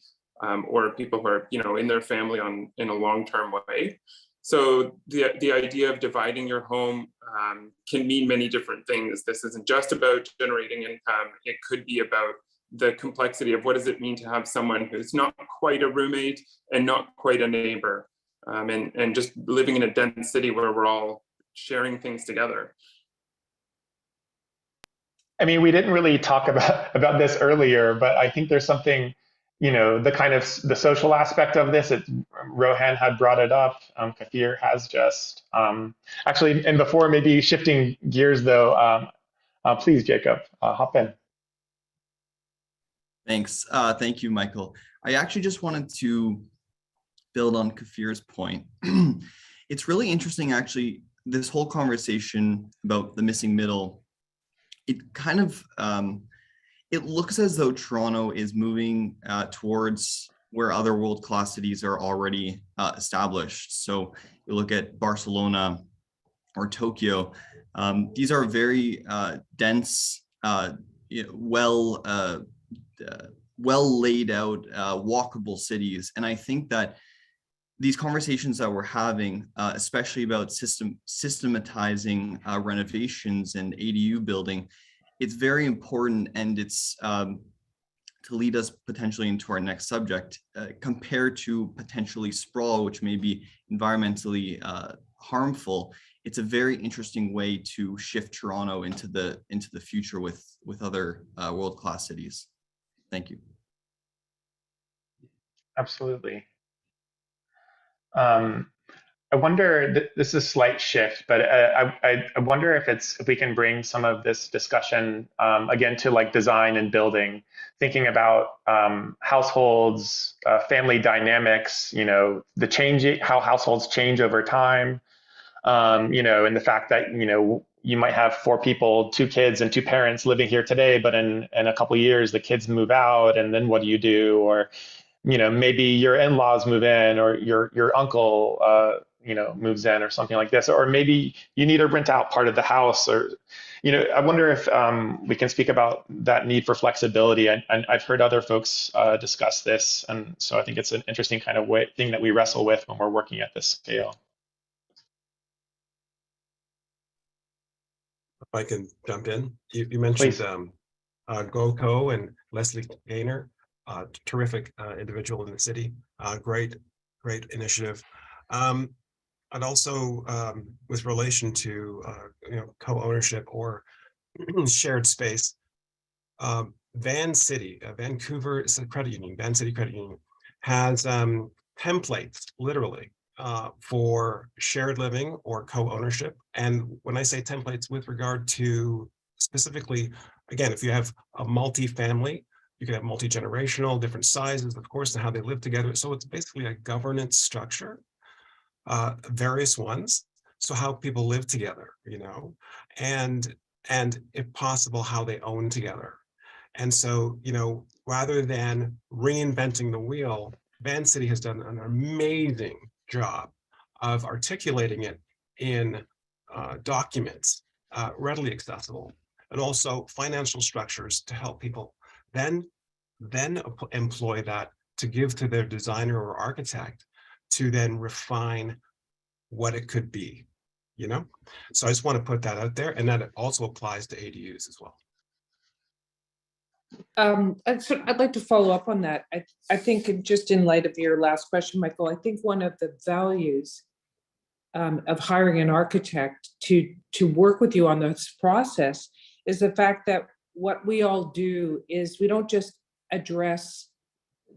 or people who are, in their family in a long-term way. So the idea of dividing your home can mean many different things. This isn't just about generating income. It could be about the complexity of what does it mean to have someone who's not quite a roommate and not quite a neighbor, and just living in a dense city where we're all sharing things together. I mean, we didn't really talk about this earlier, but I think there's something, the kind of the social aspect of this. Rohan had brought it up. Kathir has just actually, and before maybe shifting gears though, please, Jacob, hop in. Thanks. Thank you, Michael. I actually just wanted to build on Kafir's point. It's really interesting, actually, this whole conversation about the missing middle. It kind of, it looks as though Toronto is moving towards where other world-class cities are already established. So you look at Barcelona or Tokyo. These are very dense, well laid out, walkable cities. And I think that these conversations that we're having, especially about systematizing renovations and ADU building, it's very important, and it's to lead us potentially into our next subject, compared to potentially sprawl, which may be environmentally harmful. It's a very interesting way to shift Toronto into the future with other world-class cities. Thank you. Absolutely. I wonder, this is a slight shift, but I wonder if we can bring some of this discussion again to like design and building, thinking about households, family dynamics, the change, how households change over time, and the fact that, you might have 4 people, 2 kids and 2 parents living here today, but in a couple of years, the kids move out, and then what do you do? Or, maybe your in-laws move in, or your uncle, moves in, or something like this, or maybe you need to rent out part of the house, or, I wonder if we can speak about that need for flexibility. And I've heard other folks discuss this, and so I think it's an interesting kind of thing that we wrestle with when we're working at this scale. If I can jump in, you mentioned GoCo and Leslie Gaynor, terrific individual in the city, great initiative. And also with relation to co-ownership or shared space, Van City, Vancouver, it's a credit union, Van City Credit Union, has templates literally for shared living or co-ownership. And when I say templates with regard to specifically, again, if you have a multi-family, you can have multi-generational, different sizes, of course, and how they live together. So it's basically a governance structure, various ones. So how people live together, and if possible, how they own together. And so, rather than reinventing the wheel, Van City has done an amazing job of articulating it in documents, readily accessible, and also financial structures to help people then employ that to give to their designer or architect to then refine what it could be. you know? So I just want to put that out there, and that it also applies to ADUs as well. I'd like to follow up on that. I think just in light of your last question, Michael, I think one of the values of hiring an architect to work with you on this process is the fact that what we all do is we don't just address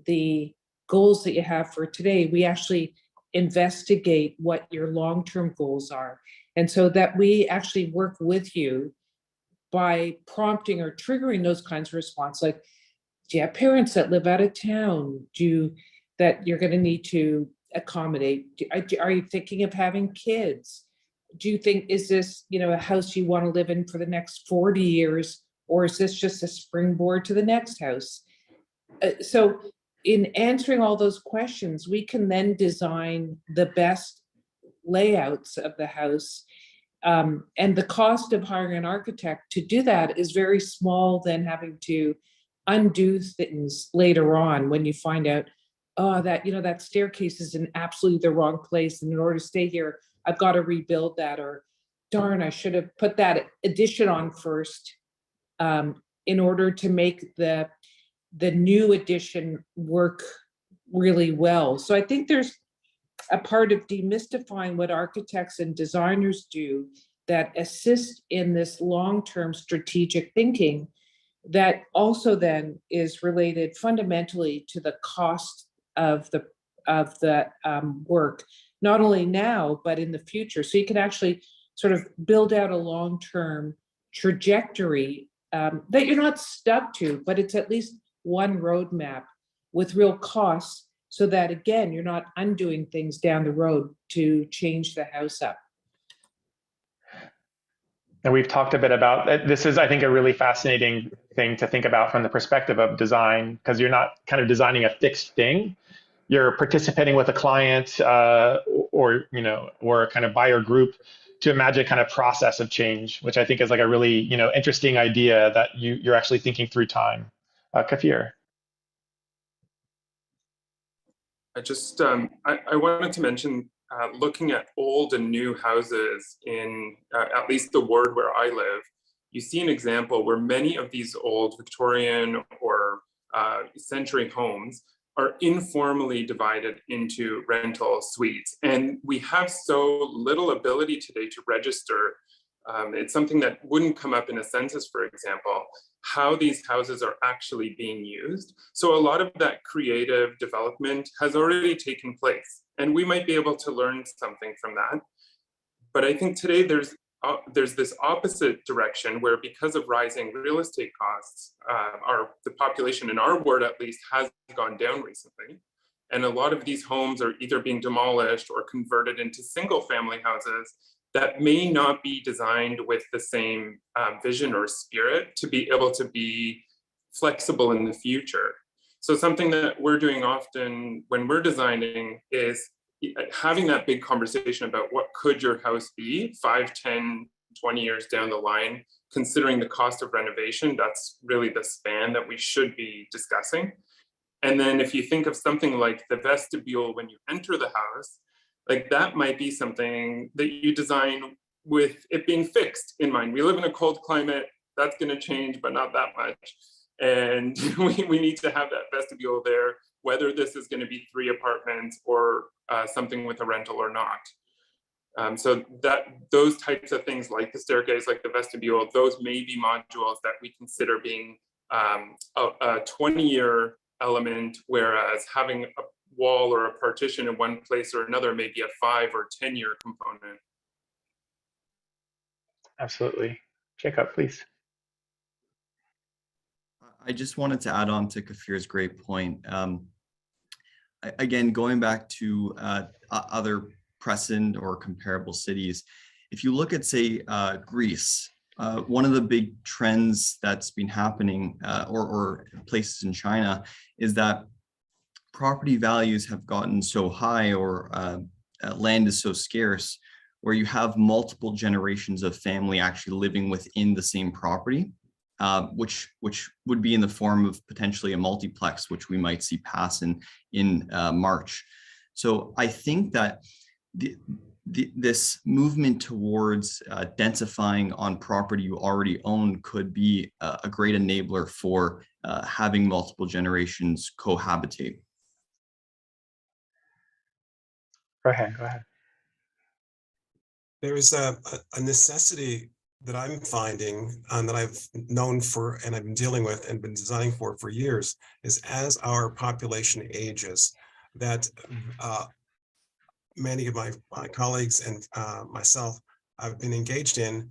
the goals that you have for today, we actually investigate what your long-term goals are. And so that we actually work with you by prompting or triggering those kinds of response, like, do you have parents that live out of town? That you're going to need to accommodate? Are you thinking of having kids? Do you think, is this, a house you want to live in for the next 40 years? Or is this just a springboard to the next house? So in answering all those questions, we can then design the best layouts of the house. And the cost of hiring an architect to do that is very small than having to undo things later on when you find out, oh, that staircase is in absolutely the wrong place. And in order to stay here, I've got to rebuild that, or darn, I should have put that addition on first in order to make the new addition work really well. So I think there's a part of demystifying what architects and designers do that assist in this long-term strategic thinking that also then is related fundamentally to the cost of the work, not only now, but in the future. So you can actually sort of build out a long-term trajectory that you're not stuck to, but it's at least one roadmap with real costs, so that, again, you're not undoing things down the road to change the house up. And we've talked a bit about this is, I think, a really fascinating thing to think about from the perspective of design, because you're not kind of designing a fixed thing. You're participating with a client or a kind of buyer group to imagine a kind of process of change, which I think is like a really interesting idea that you're actually thinking through time. Kafir. I wanted to mention looking at old and new houses in at least the ward where I live, you see an example where many of these old Victorian or century homes are informally divided into rental suites. And we have so little ability today to register. It's something that wouldn't come up in a census, for example, how these houses are actually being used. So a lot of that creative development has already taken place, and we might be able to learn something from that. But I think today there's this opposite direction where, because of rising real estate costs, the population in our ward at least has gone down recently. And a lot of these homes are either being demolished or converted into single family houses that may not be designed with the same vision or spirit to be able to be flexible in the future. So something that we're doing often when we're designing is having that big conversation about what could your house be 5, 10, 20 years down the line, considering the cost of renovation. That's really the span that we should be discussing. And then if you think of something like the vestibule when you enter the house, like that might be something that you design with it being fixed in mind. We live in a cold climate, that's going to change, but not that much. And we need to have that vestibule there, whether this is going to be 3 apartments or something with a rental or not. So that those types of things, like the staircase, like the vestibule, those may be modules that we consider being a 20-year element, whereas having a wall or a partition in one place or another may be a 5 or 10-year component. Absolutely. Jacob, please. I just wanted to add on to Kafir's great point. Again, going back to other precedent or comparable cities, if you look at, say, Greece, one of the big trends that's been happening, or places in China, is that property values have gotten so high, or land is so scarce, where you have multiple generations of family actually living within the same property, which would be in the form of potentially a multiplex, which we might see pass in March. So I think that this movement towards densifying on property you already own could be a great enabler for having multiple generations cohabitate. Go ahead, go ahead. There is a necessity that I'm finding that I've known for and I've been dealing with and been designing for years is as our population ages, that many of my colleagues and myself have been engaged in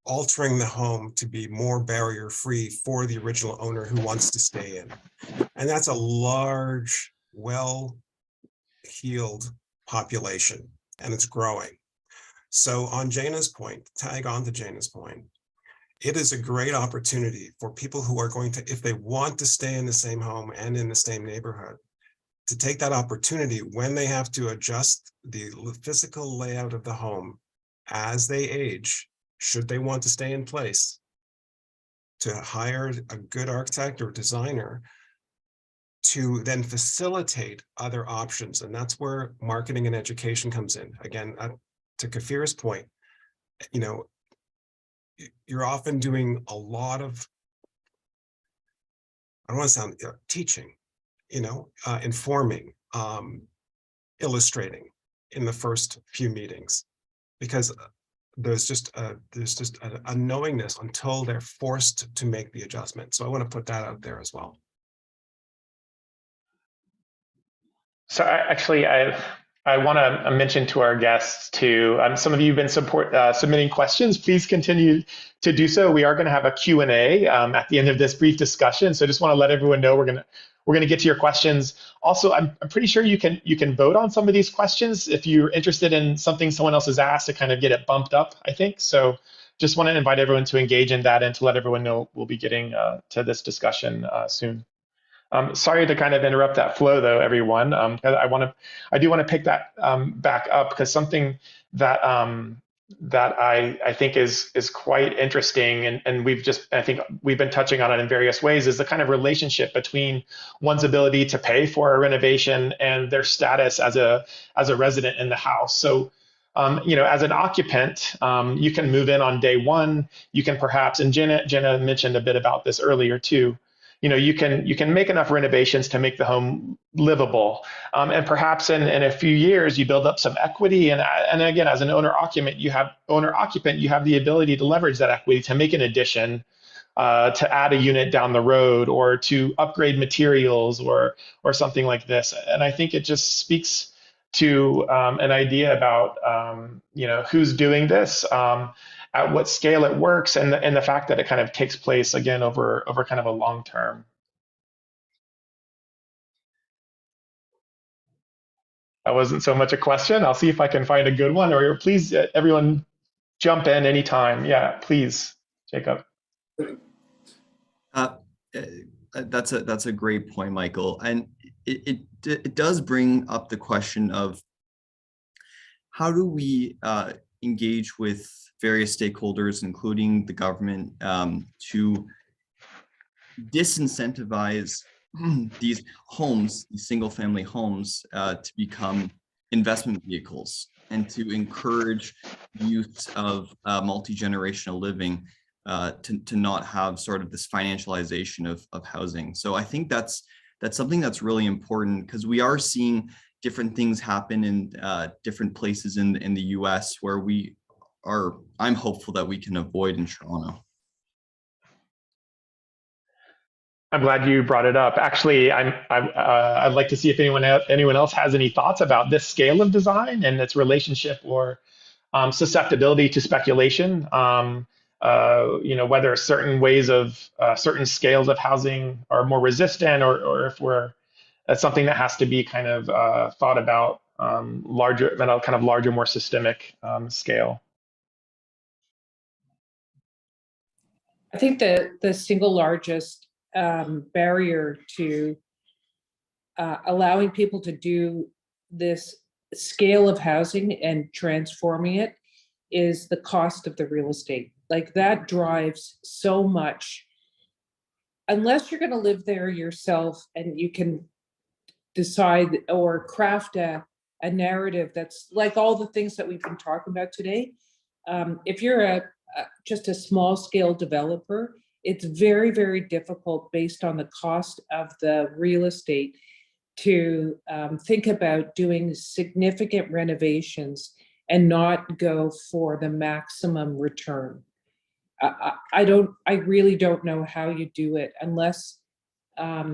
altering the home to be more barrier-free for the original owner who wants to stay in. And that's a large, well-heeled population, and it's growing. So on Jana's point, tag on to Jana's point, it is a great opportunity for people who are going to, if they want to stay in the same home and in the same neighborhood, to take that opportunity when they have to adjust the physical layout of the home as they age, should they want to stay in place, to hire a good architect or designer to then facilitate other options. And that's where marketing and education comes in. Again, to Kafir's point, you know, you're often doing a lot of, I don't want to sound teaching, you know, informing, illustrating in the first few meetings, because there's just a knowingness until they're forced to make the adjustment. So I want to put that out there as well. So I want to mention to our guests too, some of you have been submitting questions. Please continue to do so. We are going to have a Q&A at the end of this brief discussion. So I just want to let everyone know we're going to get to your questions. Also, I'm pretty sure you can vote on some of these questions if you're interested in something someone else has asked to kind of get it bumped up, I think. So just want to invite everyone to engage in that and to let everyone know we'll be getting to this discussion soon. Sorry to kind of interrupt that flow though, everyone. I do want to pick that back up, because something that that I think is quite interesting, and I think we've been touching on it in various ways, is the kind of relationship between one's ability to pay for a renovation and their status as a resident in the house. So you know, as an occupant, you can move in on day one. You can perhaps, and Jenna mentioned a bit about this earlier too, you know, you can make enough renovations to make the home livable, and perhaps in a few years you build up some equity, and again, as an owner occupant, you have the ability to leverage that equity to make an addition, to add a unit down the road, or to upgrade materials, or something like this. And I think it just speaks to an idea about you know, who's doing this, at what scale it works, and the fact that it kind of takes place again over kind of a long term. That wasn't so much a question. I'll see if I can find a good one, or please everyone jump in anytime. Yeah, please, Jacob. That's a great point, Michael, and it does bring up the question of how do we engage with various stakeholders, including the government, to disincentivize these homes, these single-family homes, to become investment vehicles, and to encourage use of multi-generational living, to not have sort of this financialization of housing. So I think that's something that's really important, because we are seeing different things happen in different places in the US where I'm hopeful that we can avoid in Toronto. I'm glad you brought it up. Actually, I'd like to see if anyone else has any thoughts about this scale of design and its relationship or susceptibility to speculation. You know, whether certain ways of certain scales of housing are more resistant, or if that's something that has to be kind of thought about larger, kind of larger, more systemic scale. I think the single largest barrier to allowing people to do this scale of housing and transforming it is the cost of the real estate. Like, that drives so much. Unless you're going to live there yourself and you can decide or craft a a narrative that's like all the things that we've been talking about today. If you're just a small scale developer, it's very, very difficult based on the cost of the real estate to think about doing significant renovations and not go for the maximum return. I really don't know how you do it unless, I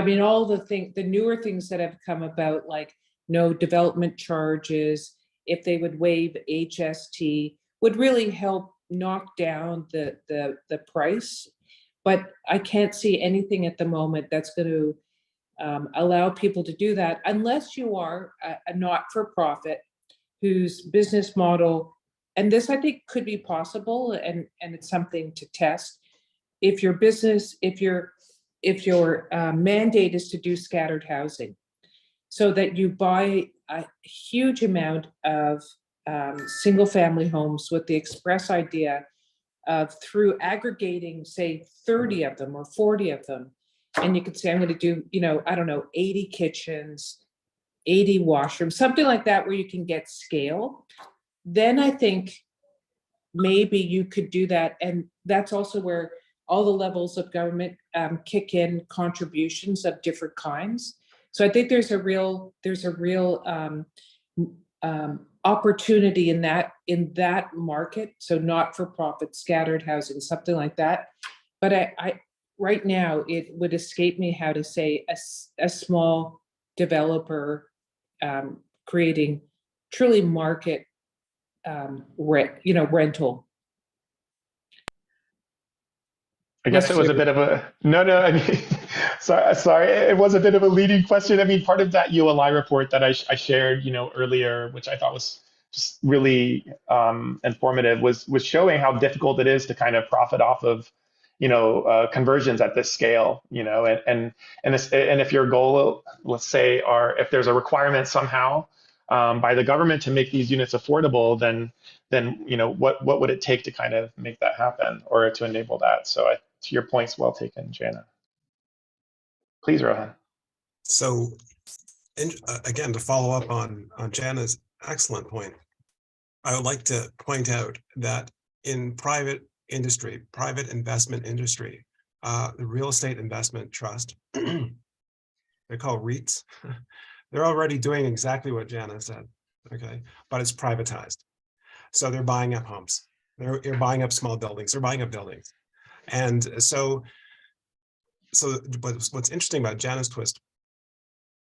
mean, all the newer things that have come about, like no development charges, if they would waive HST, would really help knock down the price. But I can't see anything at the moment that's going to allow people to do that unless you are a not-for-profit whose business model, and this I think could be possible, and it's something to test. If your business, if your mandate is to do scattered housing, so that you buy a huge amount of single-family homes with the express idea of, through aggregating, say, 30 of them or 40 of them, and you could say, I'm going to do, I don't know, 80 kitchens, 80 washrooms, something like that, where you can get scale. Then I think maybe you could do that. And that's also where all the levels of government kick in contributions of different kinds. So I think there's a real opportunity in that market. So not for profit, scattered housing, something like that. But I right now it would escape me how to say a small developer creating truly market rental. I guess it was a bit of a, no, I mean, sorry, it was a bit of a leading question. I mean, part of that ULI report that I shared, earlier, which I thought was just really informative, was showing how difficult it is to kind of profit off of, conversions at this scale, and if your goal, let's say, if there's a requirement somehow by the government to make these units affordable, then what would it take to kind of make that happen or to enable that? So to your points, well taken, Jana. Please, Rohan. So, again, to follow up on Jana's excellent point, I would like to point out that in private investment industry, the real estate investment trust, they're called REITs. They're already doing exactly what Jana said, okay? But it's privatized. So they're buying up homes. They're buying up small buildings. They're buying up buildings. And so what's interesting about Jana's twist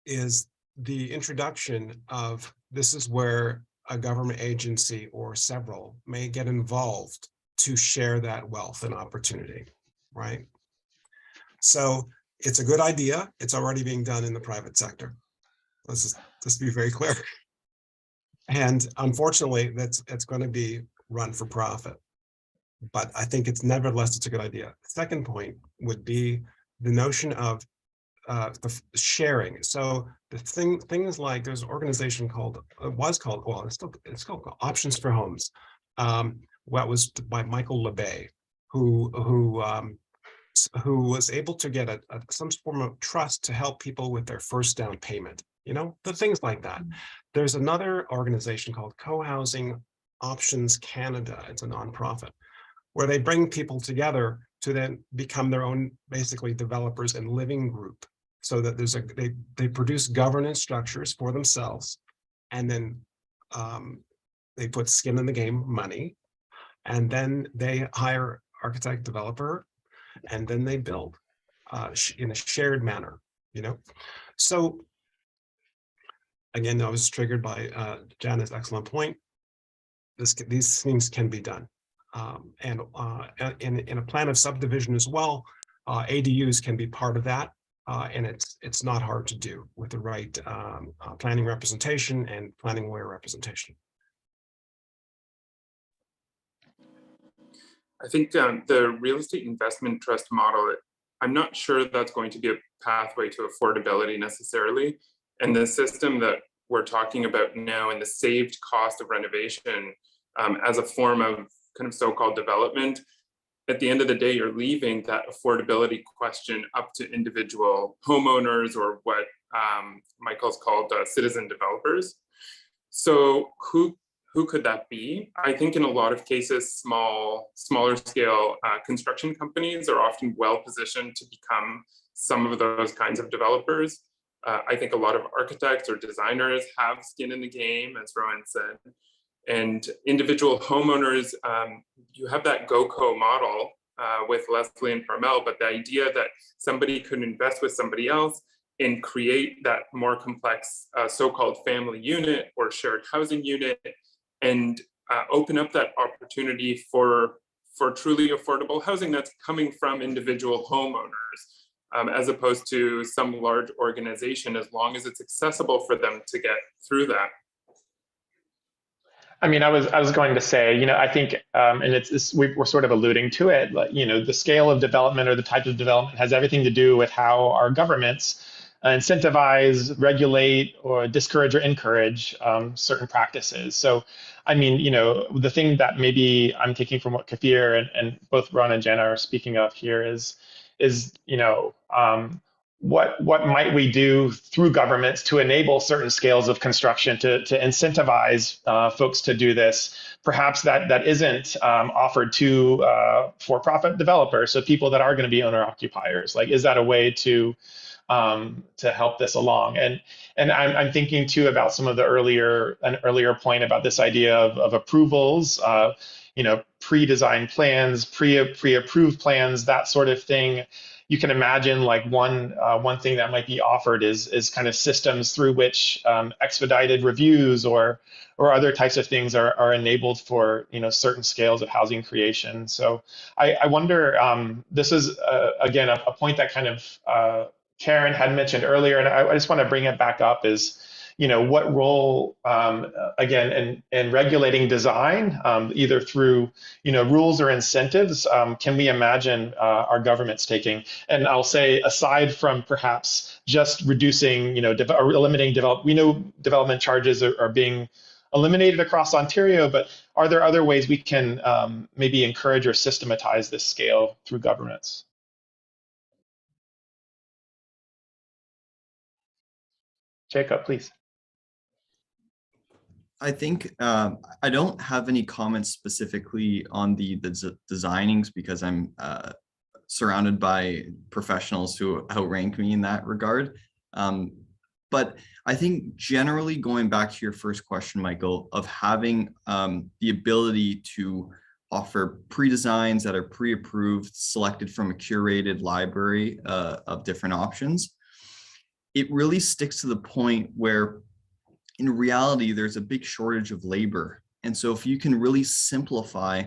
is the introduction of, this is where a government agency or several may get involved to share that wealth and opportunity, right? So it's a good idea. It's already being done in the private sector. Let's just be very clear. And unfortunately, it's going to be run for profit. But I think it's nevertheless, it's a good idea. Second point would be the notion of the sharing. So the things like, there's an organization called, it's called Options for Homes. What was by Michael LeBay, who was able to get some form of trust to help people with their first down payment. The things like that. There's another organization called Co-Housing Options Canada. It's a nonprofit where they bring people together to then become their own, basically, developers and living group, so that they produce governance structures for themselves, and then they put skin in the game, money, and then they hire architect, developer, and then they build in a shared manner. So again, I was triggered by Jana's excellent point. These things can be done. And in a plan of subdivision as well, ADUs can be part of that, and it's not hard to do with the right planning representation and planning aware representation. I think the real estate investment trust model, I'm not sure that's going to be a pathway to affordability necessarily. And the system that we're talking about now, and the saved cost of renovation as a form of kind of so-called development, at the end of the day, you're leaving that affordability question up to individual homeowners or what Michael's called citizen developers. So who could that be? I think in a lot of cases, smaller scale construction companies are often well positioned to become some of those kinds of developers. I think a lot of architects or designers have skin in the game, as Rowan said. And individual homeowners, you have that GoCo model with Leslie and Carmel, but the idea that somebody could invest with somebody else and create that more complex so-called family unit or shared housing unit and open up that opportunity for truly affordable housing that's coming from individual homeowners, as opposed to some large organization, as long as it's accessible for them to get through that. I mean, I was going to say, I think, and we're sort of alluding to it, but, the scale of development or the type of development has everything to do with how our governments incentivize, regulate, or discourage or encourage certain practices. So, I mean, the thing that maybe I'm taking from what Kathir and both Ron and Jenna are speaking of here is what might we do through governments to enable certain scales of construction to incentivize folks to do this? Perhaps that isn't offered to for-profit developers, so people that are going to be owner occupiers. Like, is that a way to help this along? And I'm thinking too about some of the earlier point about this idea of approvals, pre-designed plans, pre-approved plans, that sort of thing. You can imagine like one thing that might be offered is kind of systems through which expedited reviews or other types of things are enabled for certain scales of housing creation. So I wonder, this is again a point that kind of Karen had mentioned earlier, and I just want to bring it back up is, what role, again, in regulating design, either through, rules or incentives, can we imagine our governments taking? And I'll say, aside from perhaps just reducing, or eliminating we know development charges are being eliminated across Ontario, but are there other ways we can maybe encourage or systematize this scale through governments? Jacob, please. I think I don't have any comments specifically on the designings because I'm surrounded by professionals who outrank me in that regard. But I think generally, going back to your first question, Michael, of having the ability to offer pre-designs that are pre-approved, selected from a curated library of different options, it really sticks to the point where in reality, there's a big shortage of labor. And so if you can really simplify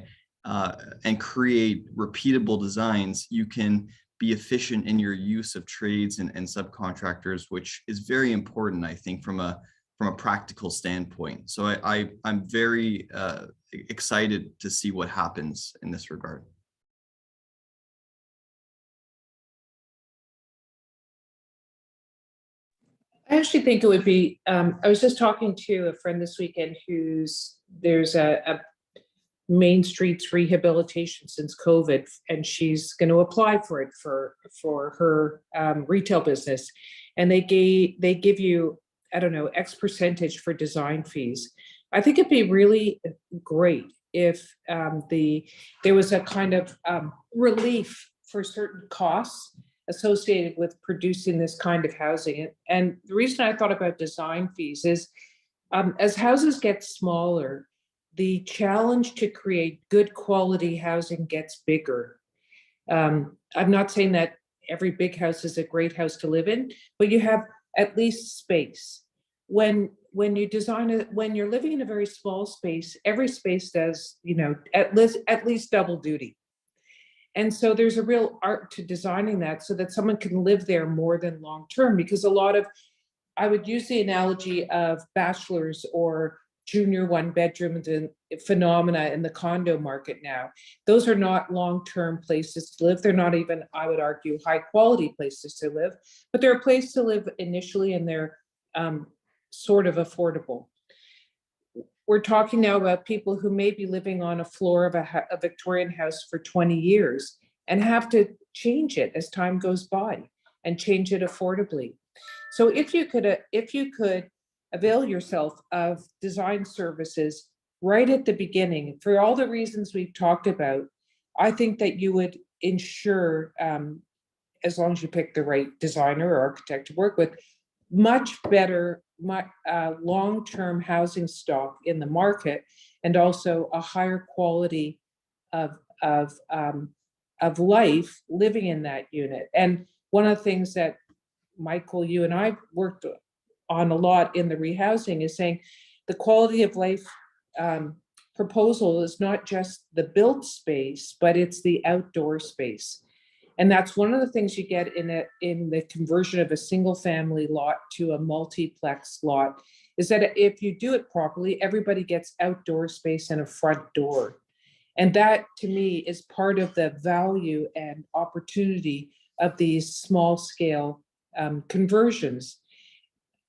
and create repeatable designs, you can be efficient in your use of trades and subcontractors, which is very important, I think, from a practical standpoint. So I'm very excited to see what happens in this regard. I actually think it would be, I was just talking to a friend this weekend there's a Main Streets rehabilitation since COVID, and she's going to apply for it for her retail business. And they give you, I don't know, X percentage for design fees. I think it'd be really great if there was a kind of relief for certain costs associated with producing this kind of housing. And the reason I thought about design fees is as houses get smaller, the challenge to create good quality housing gets bigger. I'm not saying that every big house is a great house to live in, but you have at least space. When you design it, when you're living in a very small space, every space does, at least double duty. And so there's a real art to designing that so that someone can live there more than long term, because I would use the analogy of bachelors or junior one bedrooms and phenomena in the condo market now. Those are not long-term places to live. They're not even, I would argue, high quality places to live, but they're a place to live initially, and they're sort of affordable. We're talking now about people who may be living on a floor of a Victorian house for 20 years and have to change it as time goes by and change it affordably. So if you could avail yourself of design services right at the beginning, for all the reasons we've talked about, I think that you would ensure, as long as you pick the right designer or architect to work with, much better long-term housing stock in the market, and also a higher quality of life living in that unit. And one of the things that Michael, you and I worked on a lot in the rehousing is saying the quality of life proposal is not just the built space, but it's the outdoor space. And that's one of the things you get in the conversion of a single family lot to a multiplex lot, is that if you do it properly, everybody gets outdoor space and a front door. And that, to me, is part of the value and opportunity of these small scale conversions.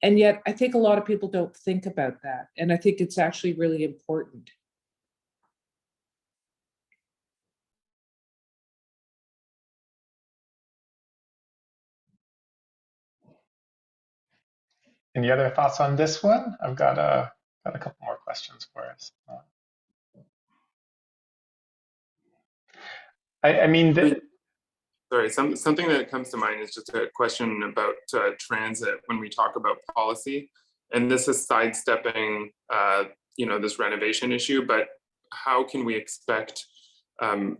And yet I think a lot of people don't think about that. And I think it's actually really important. Any other thoughts on this one? I've got a couple more questions for us. I mean, Sorry, something that comes to mind is just a question about transit when we talk about policy, and this is sidestepping, this renovation issue. But how can we expect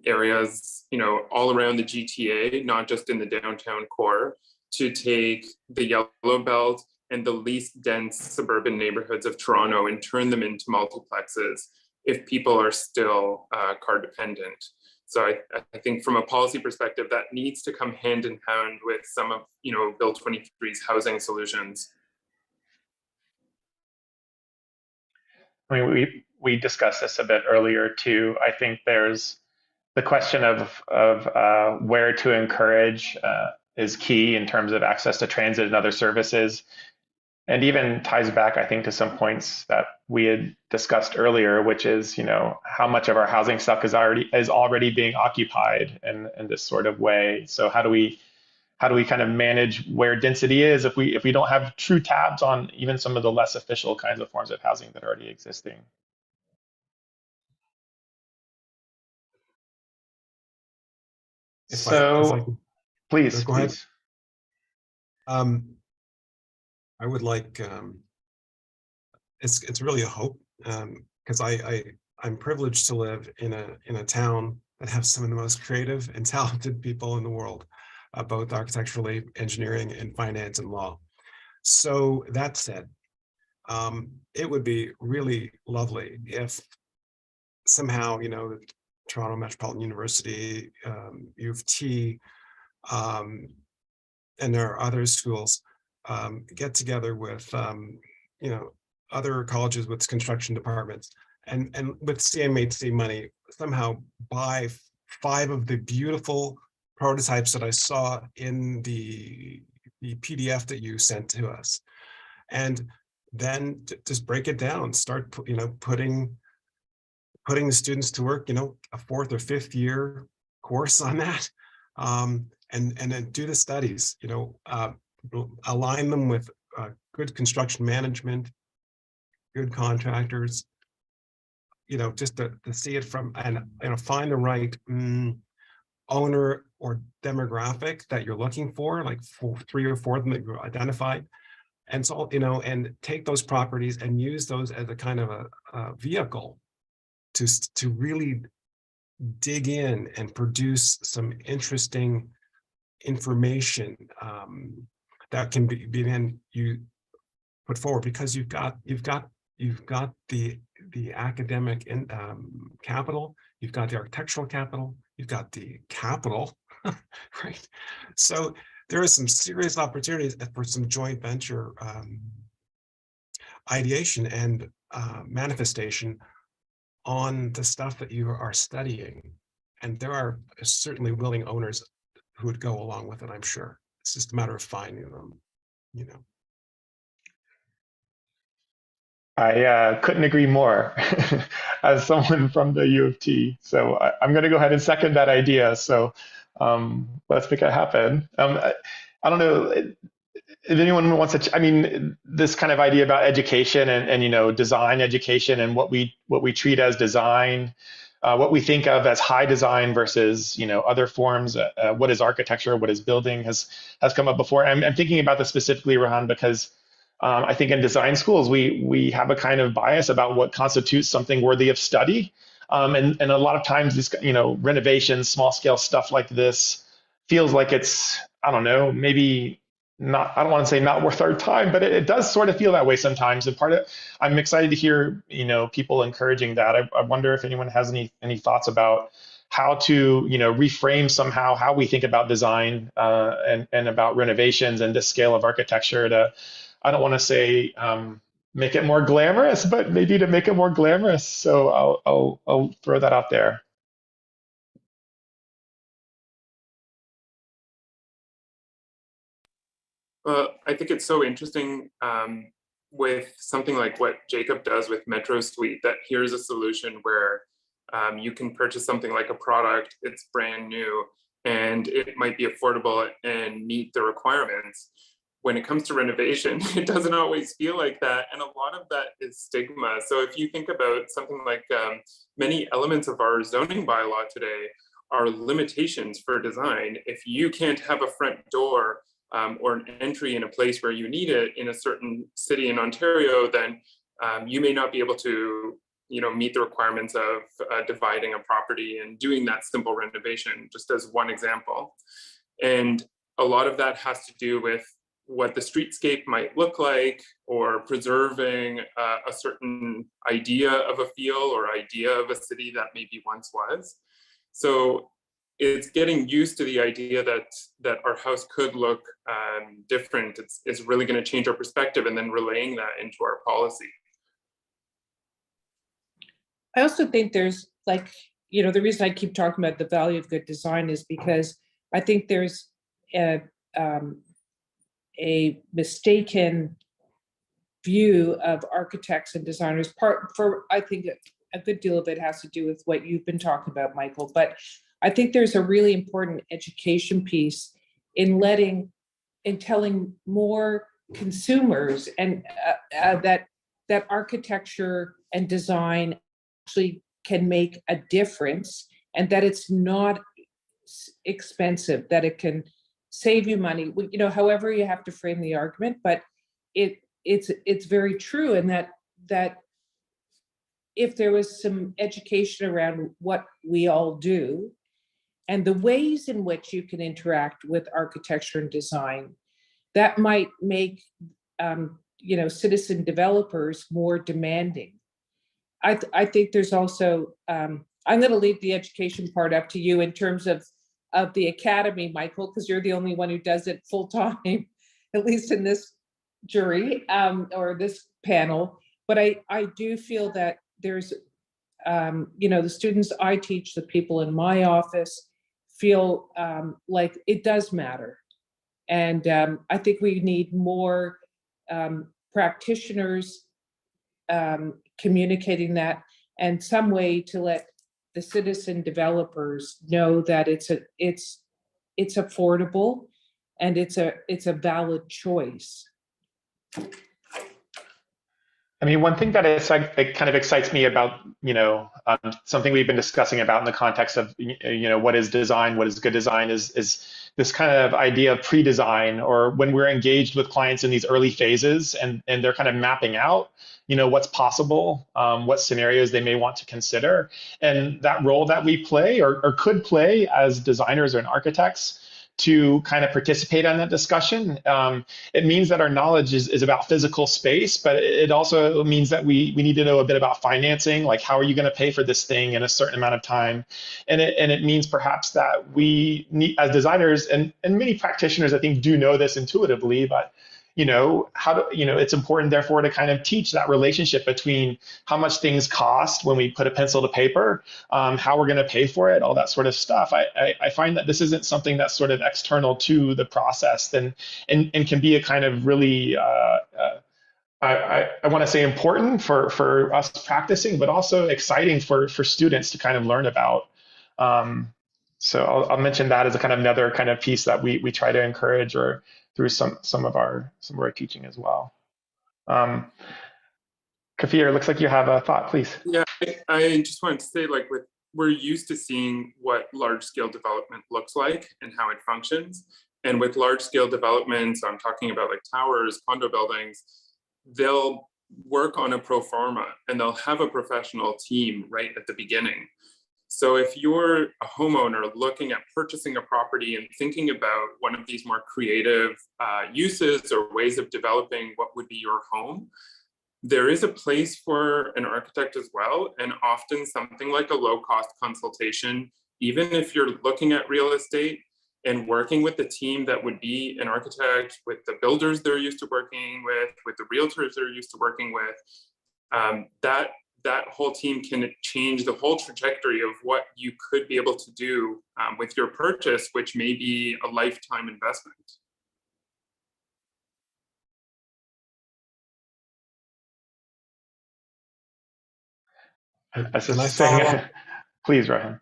areas, all around the GTA, not just in the downtown core, to take the yellow belt and the least dense suburban neighborhoods of Toronto and turn them into multiplexes if people are still car dependent? So I think from a policy perspective, that needs to come hand in hand with some of, Bill 23's housing solutions. I mean, we discussed this a bit earlier too. I think there's the question of where to encourage is key in terms of access to transit and other services, and even ties back, I think, to some points that we had discussed earlier, which is, how much of our housing stock is already being occupied in this sort of way. So how do we kind of manage where density is if we don't have true tabs on even some of the less official kinds of forms of housing that are already existing? If I Please, go ahead. please. I would like, it's really a hope, because I'm privileged to live in a town that has some of the most creative and talented people in the world, both architecturally, engineering, and finance and law. So that said, it would be really lovely if somehow, the Toronto Metropolitan University, U of T, and there are other schools get together with other colleges with construction departments, and with CMHC money somehow buy 5 of the beautiful prototypes that I saw in the PDF that you sent to us, and then just break it down, start putting the students to work, a 4th or 5th year course on that, and then do the studies, align them with good construction management, good contractors, just to see it from, and find the right owner or demographic that you're looking for, like 3 or 4 of them that you identified, and so and take those properties and use those as a kind of a vehicle to really dig in and produce some interesting information that can be then you put forward, because you've got the academic capital, you've got the architectural capital, you've got the capital, right? So there are some serious opportunities for some joint venture ideation and manifestation on the stuff that you are studying. And there are certainly willing owners who would go along with it, I'm sure. It's just a matter of finding them, I couldn't agree more as someone from the U of T. So I'm going to go ahead and second that idea. So let's make it happen. I don't know. if anyone wants to, I mean, this kind of idea about education and design education and what we treat as design, what we think of as high design versus other forms. What is architecture? What is building has come up before. I'm thinking about this specifically, Rohan, because I think in design schools we have a kind of bias about what constitutes something worthy of study, and a lot of times these renovations, small scale stuff like this feels like it's, I don't know, maybe not, I don't want to say not worth our time, but it does sort of feel that way sometimes. And part of, I'm excited to hear, people encouraging that. I wonder if anyone has any thoughts about how to, reframe somehow how we think about design, and about renovations and this scale of architecture to, I don't want to say, make it more glamorous, but maybe to make it more glamorous. So I'll throw that out there. Well, I think it's so interesting with something like what Jacob does with Metrosuite, that here's a solution where you can purchase something like a product, it's brand new, and it might be affordable and meet the requirements. When it comes to renovation, it doesn't always feel like that. And a lot of that is stigma. So if you think about something like many elements of our zoning bylaw today are limitations for design. If you can't have a front door or an entry in a place where you need it in a certain city in Ontario, then you may not be able to meet the requirements of dividing a property and doing that simple renovation, just as one example. And a lot of that has to do with what the streetscape might look like, or preserving a certain idea of a feel or idea of a city that maybe once was. So it's getting used to the idea that our house could look different. It's really going to change our perspective, and then relaying that into our policy. I also think there's the reason I keep talking about the value of good design is because I think there's a mistaken view of architects and designers. I think a good deal of it has to do with what you've been talking about, Michael, but I think there's a really important education piece in telling more consumers and that architecture and design actually can make a difference, and that it's not expensive, that it can save you money, however you have to frame the argument, but it's very true. And that if there was some education around what we all do and the ways in which you can interact with architecture and design, that might make citizen developers more demanding. I think there's also, I'm going to leave the education part up to you in terms of the academy, Michael, because you're the only one who does it full time, at least in this jury or this panel. But I do feel that there's, the students I teach, the people in my office feel like it does matter. And I think we need more practitioners communicating that, and some way to let the citizen developers know that it's affordable and it's a valid choice. I mean, one thing that it kind of excites me about, something we've been discussing about in the context of, what is design, what is good design, is this kind of idea of pre-design, or when we're engaged with clients in these early phases and they're kind of mapping out, what's possible, what scenarios they may want to consider. And that role that we play or could play as designers or architects to kind of participate in that discussion. It means that our knowledge is about physical space, but it also means that we need to know a bit about financing, like how are you going to pay for this thing in a certain amount of time? And it means perhaps that we need, as designers, and many practitioners, I think, do know this intuitively, but it's important, therefore, to kind of teach that relationship between how much things cost when we put a pencil to paper, how we're going to pay for it, all that sort of stuff. I find that this isn't something that's sort of external to the process, and can be a kind of really, I want to say, important for us practicing, but also exciting for students to kind of learn about. So I'll mention that as a kind of another kind of piece that we try to encourage, or through some of our teaching as well. Kafir, looks like you have a thought, please. Yeah, I just wanted to say, like, we're used to seeing what large scale development looks like and how it functions. And with large scale developments, I'm talking about like towers, condo buildings, they'll work on a pro forma and they'll have a professional team right at the beginning. So if you're a homeowner looking at purchasing a property and thinking about one of these more creative uses or ways of developing what would be your home, there is a place for an architect as well, and often something like a low-cost consultation, even if you're looking at real estate and working with the team that would be an architect, with the builders they're used to working with the realtors they're used to working with, that whole team can change the whole trajectory of what you could be able to do with your purchase, which may be a lifetime investment. Can I follow up? Please, Ryan.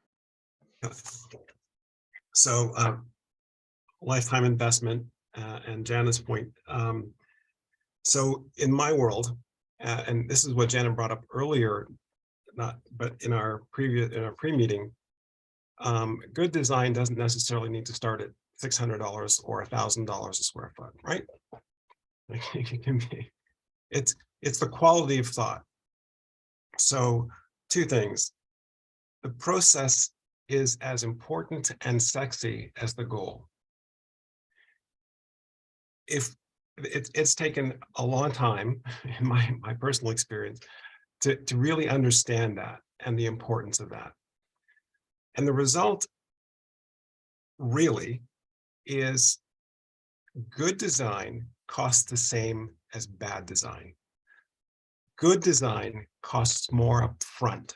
So lifetime investment, and Jana's point. So in my world, and this is what Jana brought up earlier, but in our pre-meeting, good design doesn't necessarily need to start at $600 or $1,000 a square foot, right? It can be, it's the quality of thought. So two things: the process is as important and sexy as the goal. If it's taken a long time, in my personal experience, to really understand that and the importance of that. And the result really is good design costs the same as bad design. Good design costs more up front,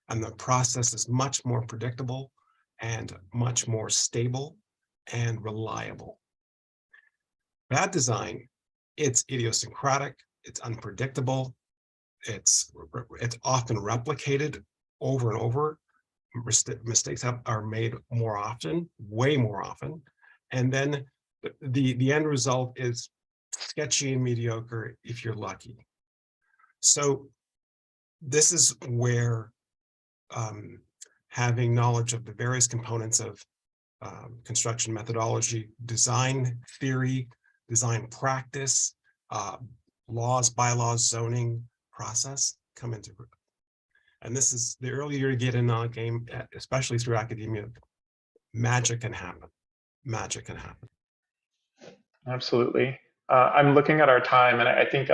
and the process is much more predictable and much more stable and reliable. Bad design, it's idiosyncratic, it's unpredictable, it's often replicated over and over. Mistakes are made more often, way more often, and then the end result is sketchy and mediocre if you're lucky. So this is where having knowledge of the various components of construction methodology, design theory, design practice, laws, bylaws, zoning process come into group. And this is the earlier you get in on a game, especially through academia, magic can happen. Magic can happen. Absolutely. I'm looking at our time, and I think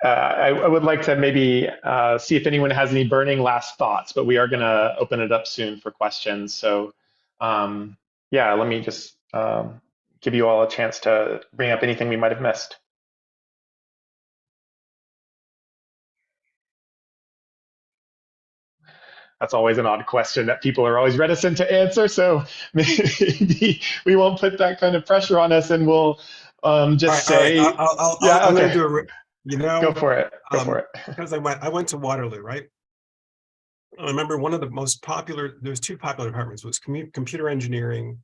I would like to maybe see if anyone has any burning last thoughts, but we are going to open it up soon for questions. So yeah, let me just give you all a chance to bring up anything we might have missed. That's always an odd question that people are always reticent to answer. So maybe we won't put that kind of pressure on us, and we'll just say, I'm going to do a, go for it. Go for it. Because I went to Waterloo, right? I remember one of the most popular, there's two popular departments, was computer engineering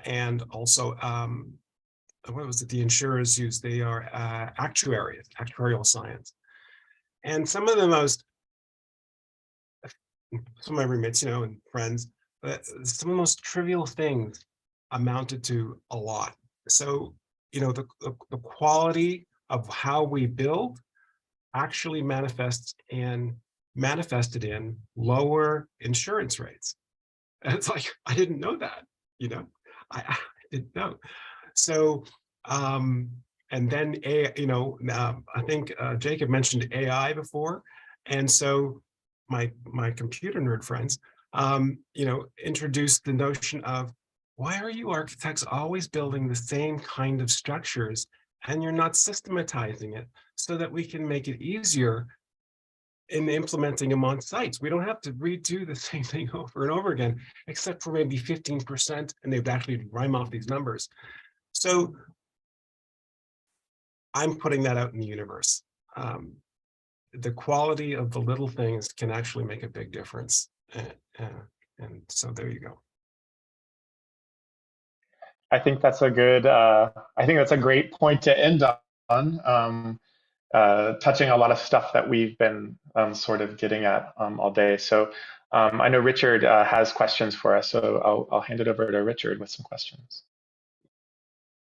and also, what was it the insurers use? They are actuarial science. And some of the most, some of my roommates, and friends, some of the most trivial things amounted to a lot. So, the quality of how we build actually manifested in lower insurance rates. And it's like, I didn't know that, I didn't know. So, and then, I think Jacob mentioned AI before. And so my computer nerd friends, introduced the notion of, why are you architects always building the same kind of structures and you're not systematizing it so that we can make it easier in implementing them on sites? We don't have to redo the same thing over and over again, except for maybe 15%, and they'd actually rhyme off these numbers. So I'm putting that out in the universe. The quality of the little things can actually make a big difference And so there you go. I think that's a good, I think that's a great point to end on, touching a lot of stuff that we've been sort of getting at all day. So I know Richard has questions for us, so I'll hand it over to Richard with some questions.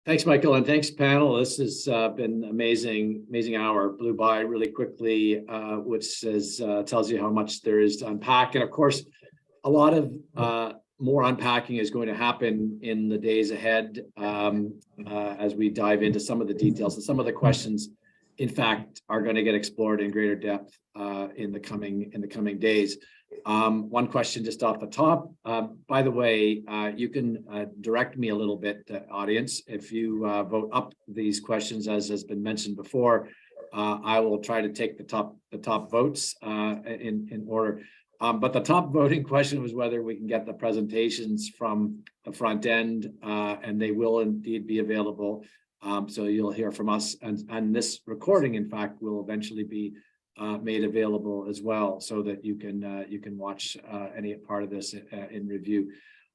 Thanks, Michael, and thanks, panel. This has been amazing hour. Blew by really quickly, which tells you how much there is to unpack. And of course, a lot of more unpacking is going to happen in the days ahead as we dive into some of the details. And some of the questions, in fact, are going to get explored in greater depth in the coming days. One question just off the top. By the way, you can direct me a little bit, audience. If you vote up these questions, as has been mentioned before, I will try to take the top votes in order. But the top voting question was whether we can get the presentations from the front end, and they will indeed be available. So you'll hear from us, and this recording, in fact, will eventually be made available as well, so that you can watch any part of this in review.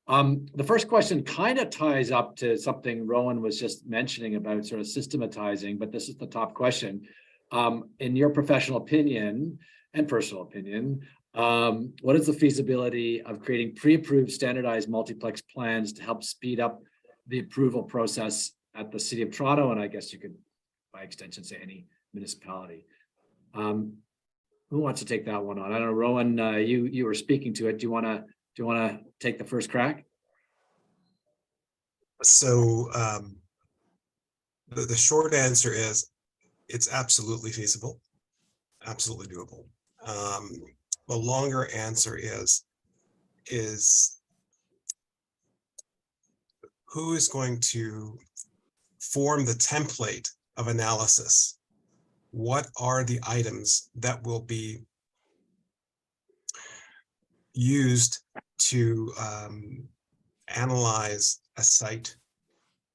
The first question kind of ties up to something Rowan was just mentioning about sort of systematizing, but this is the top question. In your professional opinion and personal opinion, what is the feasibility of creating pre-approved standardized multiplex plans to help speed up the approval process at the City of Toronto? And I guess you could, by extension, say any municipality. Who wants to take that one on? I don't know, Rowan, you were speaking to it. Do you want to take the first crack? So the short answer is it's absolutely feasible, absolutely doable. The longer answer is who is going to form the template of analysis? What are the items that will be used to analyze a site?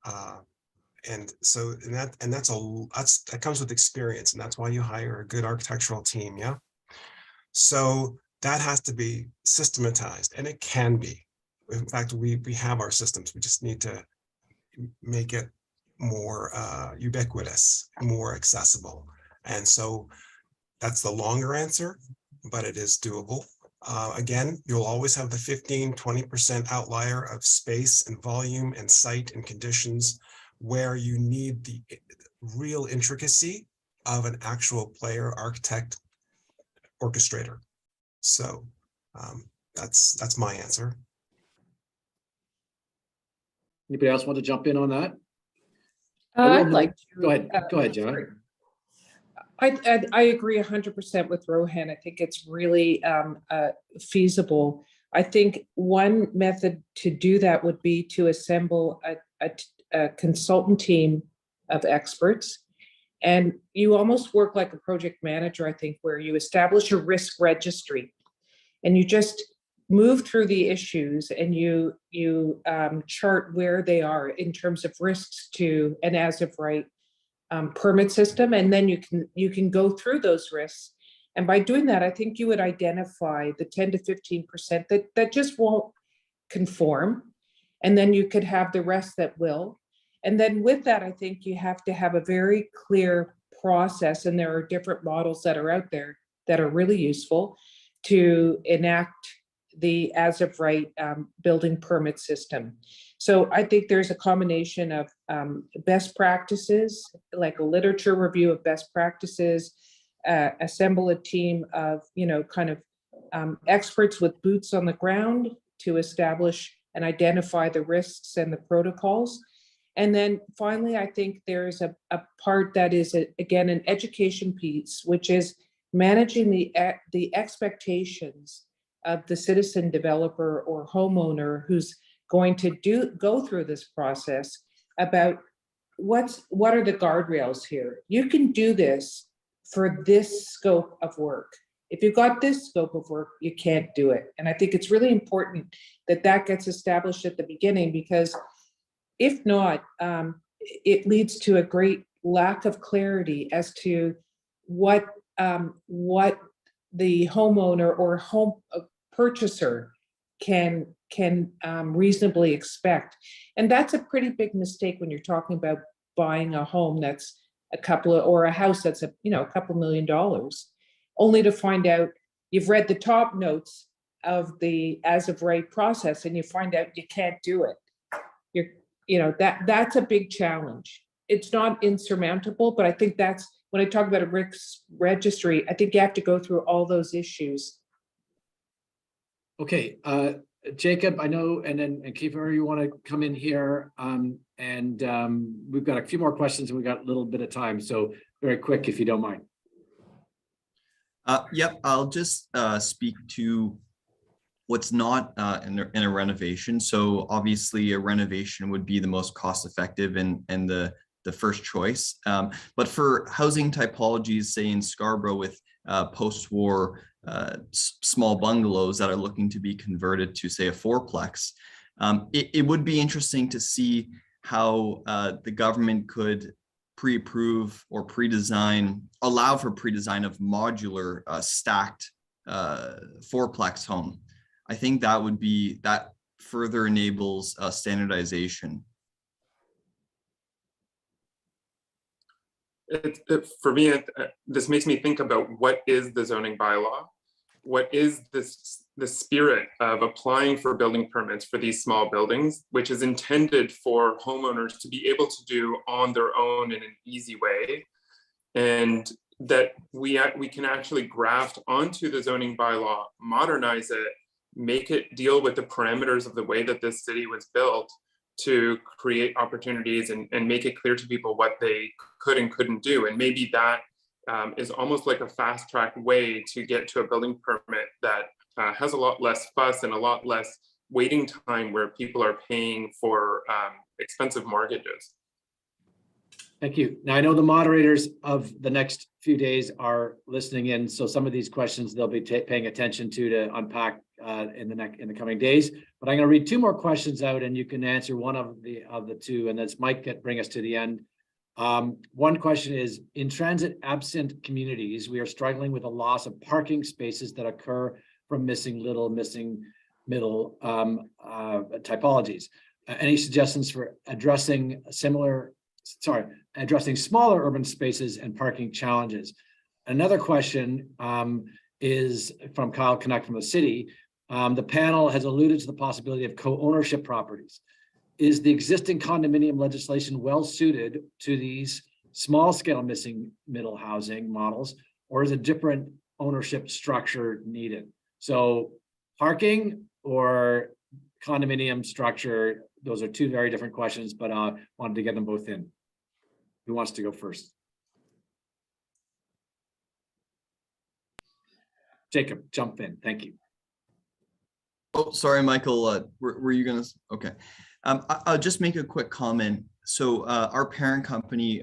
And that comes with experience, and that's why you hire a good architectural team. Yeah. So that has to be systematized, and it can be. In fact, we have our systems. We just need to make it more ubiquitous, more accessible. And so that's the longer answer, but it is doable. Again, you'll always have the 15-20% outlier of space and volume and site and conditions where you need the real intricacy of an actual player, architect, orchestrator. So that's my answer. Anybody else want to jump in on that? I'd like to. Go ahead, John. I agree 100% with Rohan. I think it's really feasible. I think one method to do that would be to assemble a consultant team of experts. And you almost work like a project manager, I think, where you establish a risk registry and you just move through the issues and you chart where they are in terms of risks to an as of right permit system, and then you can go through those risks. And by doing that, I think you would identify the 10 to 15% that just won't conform, and then you could have the rest that will. And then with that, I think you have to have a very clear process, and there are different models that are out there that are really useful to enact the as of right building permit system. So I think there's a combination of best practices, like a literature review of best practices, assemble a team of, kind of experts with boots on the ground to establish and identify the risks and the protocols. And then finally, I think there's a part that is, again, an education piece, which is managing the expectations of the citizen developer or homeowner who's going to go through this process about what are the guardrails here. You can do this for this scope of work. If you've got this scope of work, you can't do it. And I think it's really important that gets established at the beginning, because if not, it leads to a great lack of clarity as to what the homeowner or home purchaser can reasonably expect. And that's a pretty big mistake when you're talking about buying a home that's or a house that's a couple $1 million, only to find out you've read the top notes of the as of right process and you find out you can't do it. That's a big challenge. It's not insurmountable, but I think that's when I talk about a risk registry, I think you have to go through all those issues. Okay, Jacob, I know, and Kiefer, you want to come in here, we've got a few more questions and we got a little bit of time, so very quick if you don't mind. Yep, I'll just speak to what's not in a renovation. So obviously a renovation would be the most cost effective and the first choice. But for housing typologies, say in Scarborough with post-war small bungalows that are looking to be converted to say a fourplex, it would be interesting to see how the government could pre-approve or allow for pre-design of modular stacked fourplex home. I think that further enables standardization. For me, this makes me think about what is the zoning bylaw? What is the spirit of applying for building permits for these small buildings, which is intended for homeowners to be able to do on their own in an easy way, and that we can actually graft onto the zoning bylaw, modernize it, make it deal with the parameters of the way that this city was built to create opportunities and make it clear to people what they could and couldn't do. And maybe that is almost like a fast track way to get to a building permit that has a lot less fuss and a lot less waiting time where people are paying for expensive mortgages. Thank you. Now I know the moderators of the next few days are listening in, so some of these questions they'll be paying attention to unpack in the coming days. But I'm going to read two more questions out, and you can answer one of the two, and that's Mike bring us to the end. One question is: in transit absent communities, we are struggling with a loss of parking spaces that occur from missing middle typologies. Any suggestions for addressing smaller urban spaces and parking challenges? Another question is from Kyle Canuck from the city. The panel has alluded to the possibility of co-ownership properties. Is the existing condominium legislation well suited to these small scale missing middle housing models, or is a different ownership structure needed? So parking or condominium structure, those are two very different questions, but I wanted to get them both in. Who wants to go first? Jacob, jump in. Thank you. Oh, sorry, Michael. Were you gonna? Okay. I'll just make a quick comment. So our parent company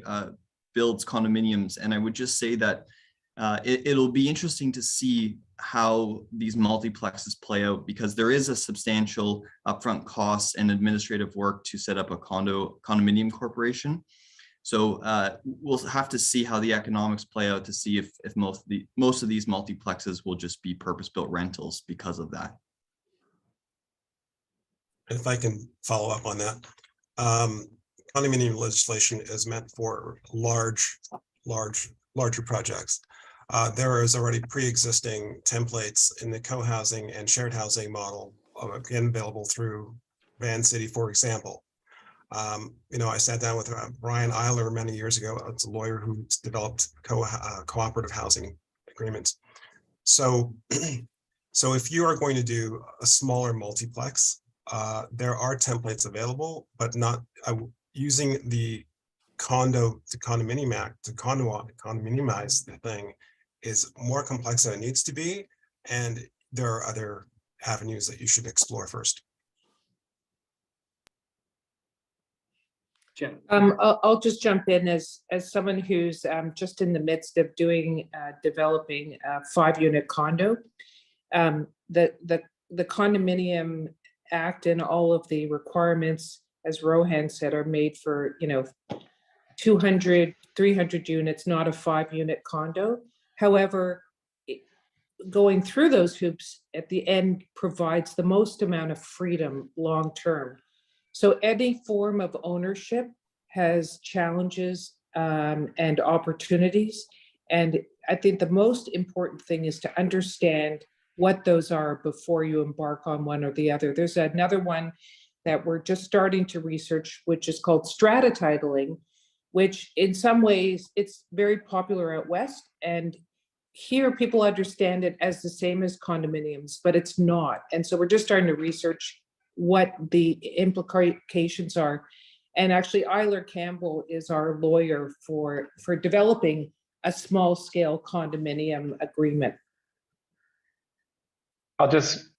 builds condominiums, and I would just say that it'll be interesting to see how these multiplexes play out, because there is a substantial upfront cost and administrative work to set up a condominium corporation. So we'll have to see how the economics play out to see if most of these multiplexes will just be purpose-built rentals because of that. If I can follow up on that, condominium legislation is meant for larger projects. There is already pre-existing templates in the co-housing and shared housing model, again, available through Van City, for example. I sat down with Brian Eiler many years ago. It's a lawyer who's developed cooperative housing agreements. So if you are going to do a smaller multiplex, there are templates available, but not using the condo to condominium act to condominiumize the thing is more complex than it needs to be, and there are other avenues that you should explore first. Jen. I'll just jump in as someone who's just in the midst of developing a 5-unit condo. The Condominium Act and all of the requirements, as Rohan said, are made for 200, 300 units, not a 5-unit condo. However, going through those hoops at the end provides the most amount of freedom long-term. So any form of ownership has challenges and opportunities. And I think the most important thing is to understand what those are before you embark on one or the other. There's another one that we're just starting to research, which is called strata titling, which in some ways it's very popular out west. And here people understand it as the same as condominiums, but it's not. And so we're just starting to research what the implications are. And actually Eiler Campbell is our lawyer for developing a small scale condominium agreement. I'll just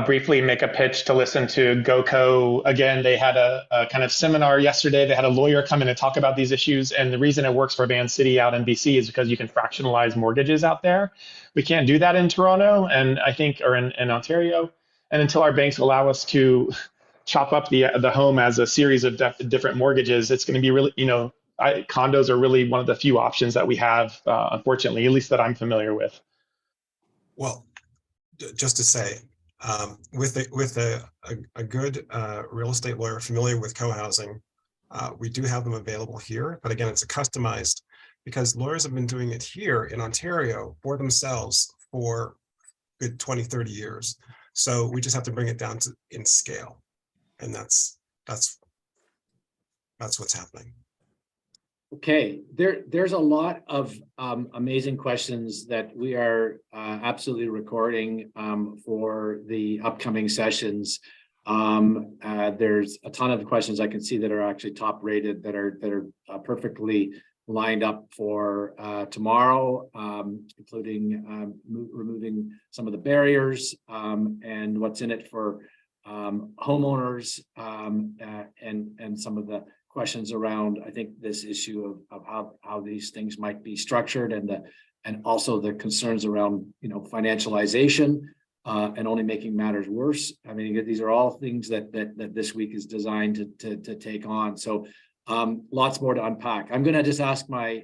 briefly make a pitch to listen to GoCo. Again, they had a kind of seminar yesterday. They had a lawyer come in and talk about these issues. And the reason it works for Van City out in BC is because you can fractionalize mortgages out there. We can't do that in Toronto and I think, or in Ontario. And until our banks allow us to chop up the home as a series of different mortgages, it's going to be really, condos are really one of the few options that we have, unfortunately, at least that I'm familiar with. Well, just to say, with a good real estate lawyer familiar with co-housing, we do have them available here. But again, it's a customized, because lawyers have been doing it here in Ontario for themselves for good 20, 30 years. So we just have to bring it down to in scale. And that's what's happening. Okay, there's a lot of amazing questions that we are absolutely recording for the upcoming sessions. There's a ton of questions I can see that are actually top rated, that are perfectly lined up for tomorrow, including removing some of the barriers and what's in it for homeowners, and some of the questions around, I think, this issue of how these things might be structured, and also the concerns around financialization and only making matters worse. I mean, these are all things that this week is designed to take on. So lots more to unpack. I'm going to just ask my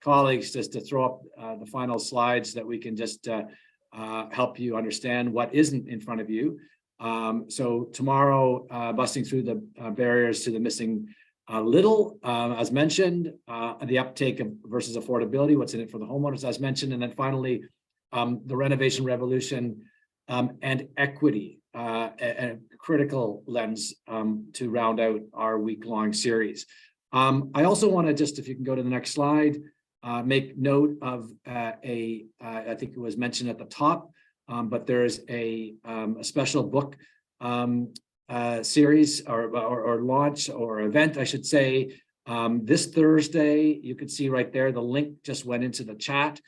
colleagues just to throw up the final slides that we can just help you understand what isn't in front of you. So tomorrow, busting through the barriers to the missing little, as mentioned, the uptake of versus affordability, what's in it for the homeowners, as mentioned, and then finally, the renovation revolution and equity, a critical lens to round out our week-long series. I also want to just, if you can go to the next slide, make note of I think it was mentioned at the top, but there's a special book series or launch or event, I should say, this Thursday. You can see right there, the link just went into the chat.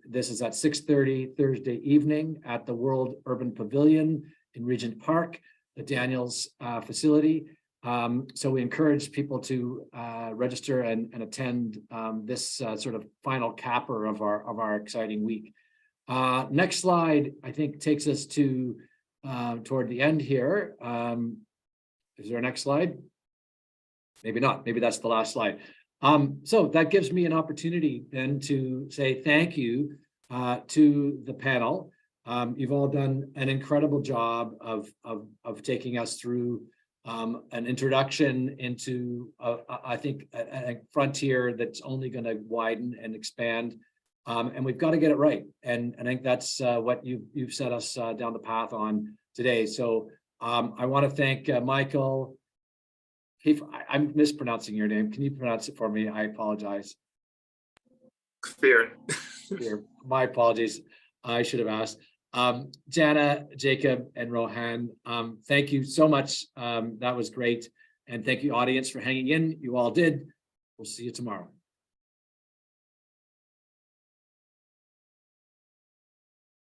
This is at 6:30 Thursday evening at the World Urban Pavilion in Regent Park, the Daniels facility. So we encourage people to register and attend this sort of final capper of our exciting week. Next slide, I think, takes us to toward the end here. Is there a next slide? Maybe not. Maybe that's the last slide. So that gives me an opportunity then to say thank you to the panel. You've all done an incredible job of taking us through an introduction into, I think, a frontier that's only going to widen and expand. And we've got to get it right. And I think that's what you've set us down the path on today. So I want to thank Michael. I'm mispronouncing your name. Can you pronounce it for me? I apologize. Fear. My apologies. I should have asked. Jana, Jacob, and Rohan, thank you so much. That was great. And thank you, audience, for hanging in. You all did. We'll see you tomorrow.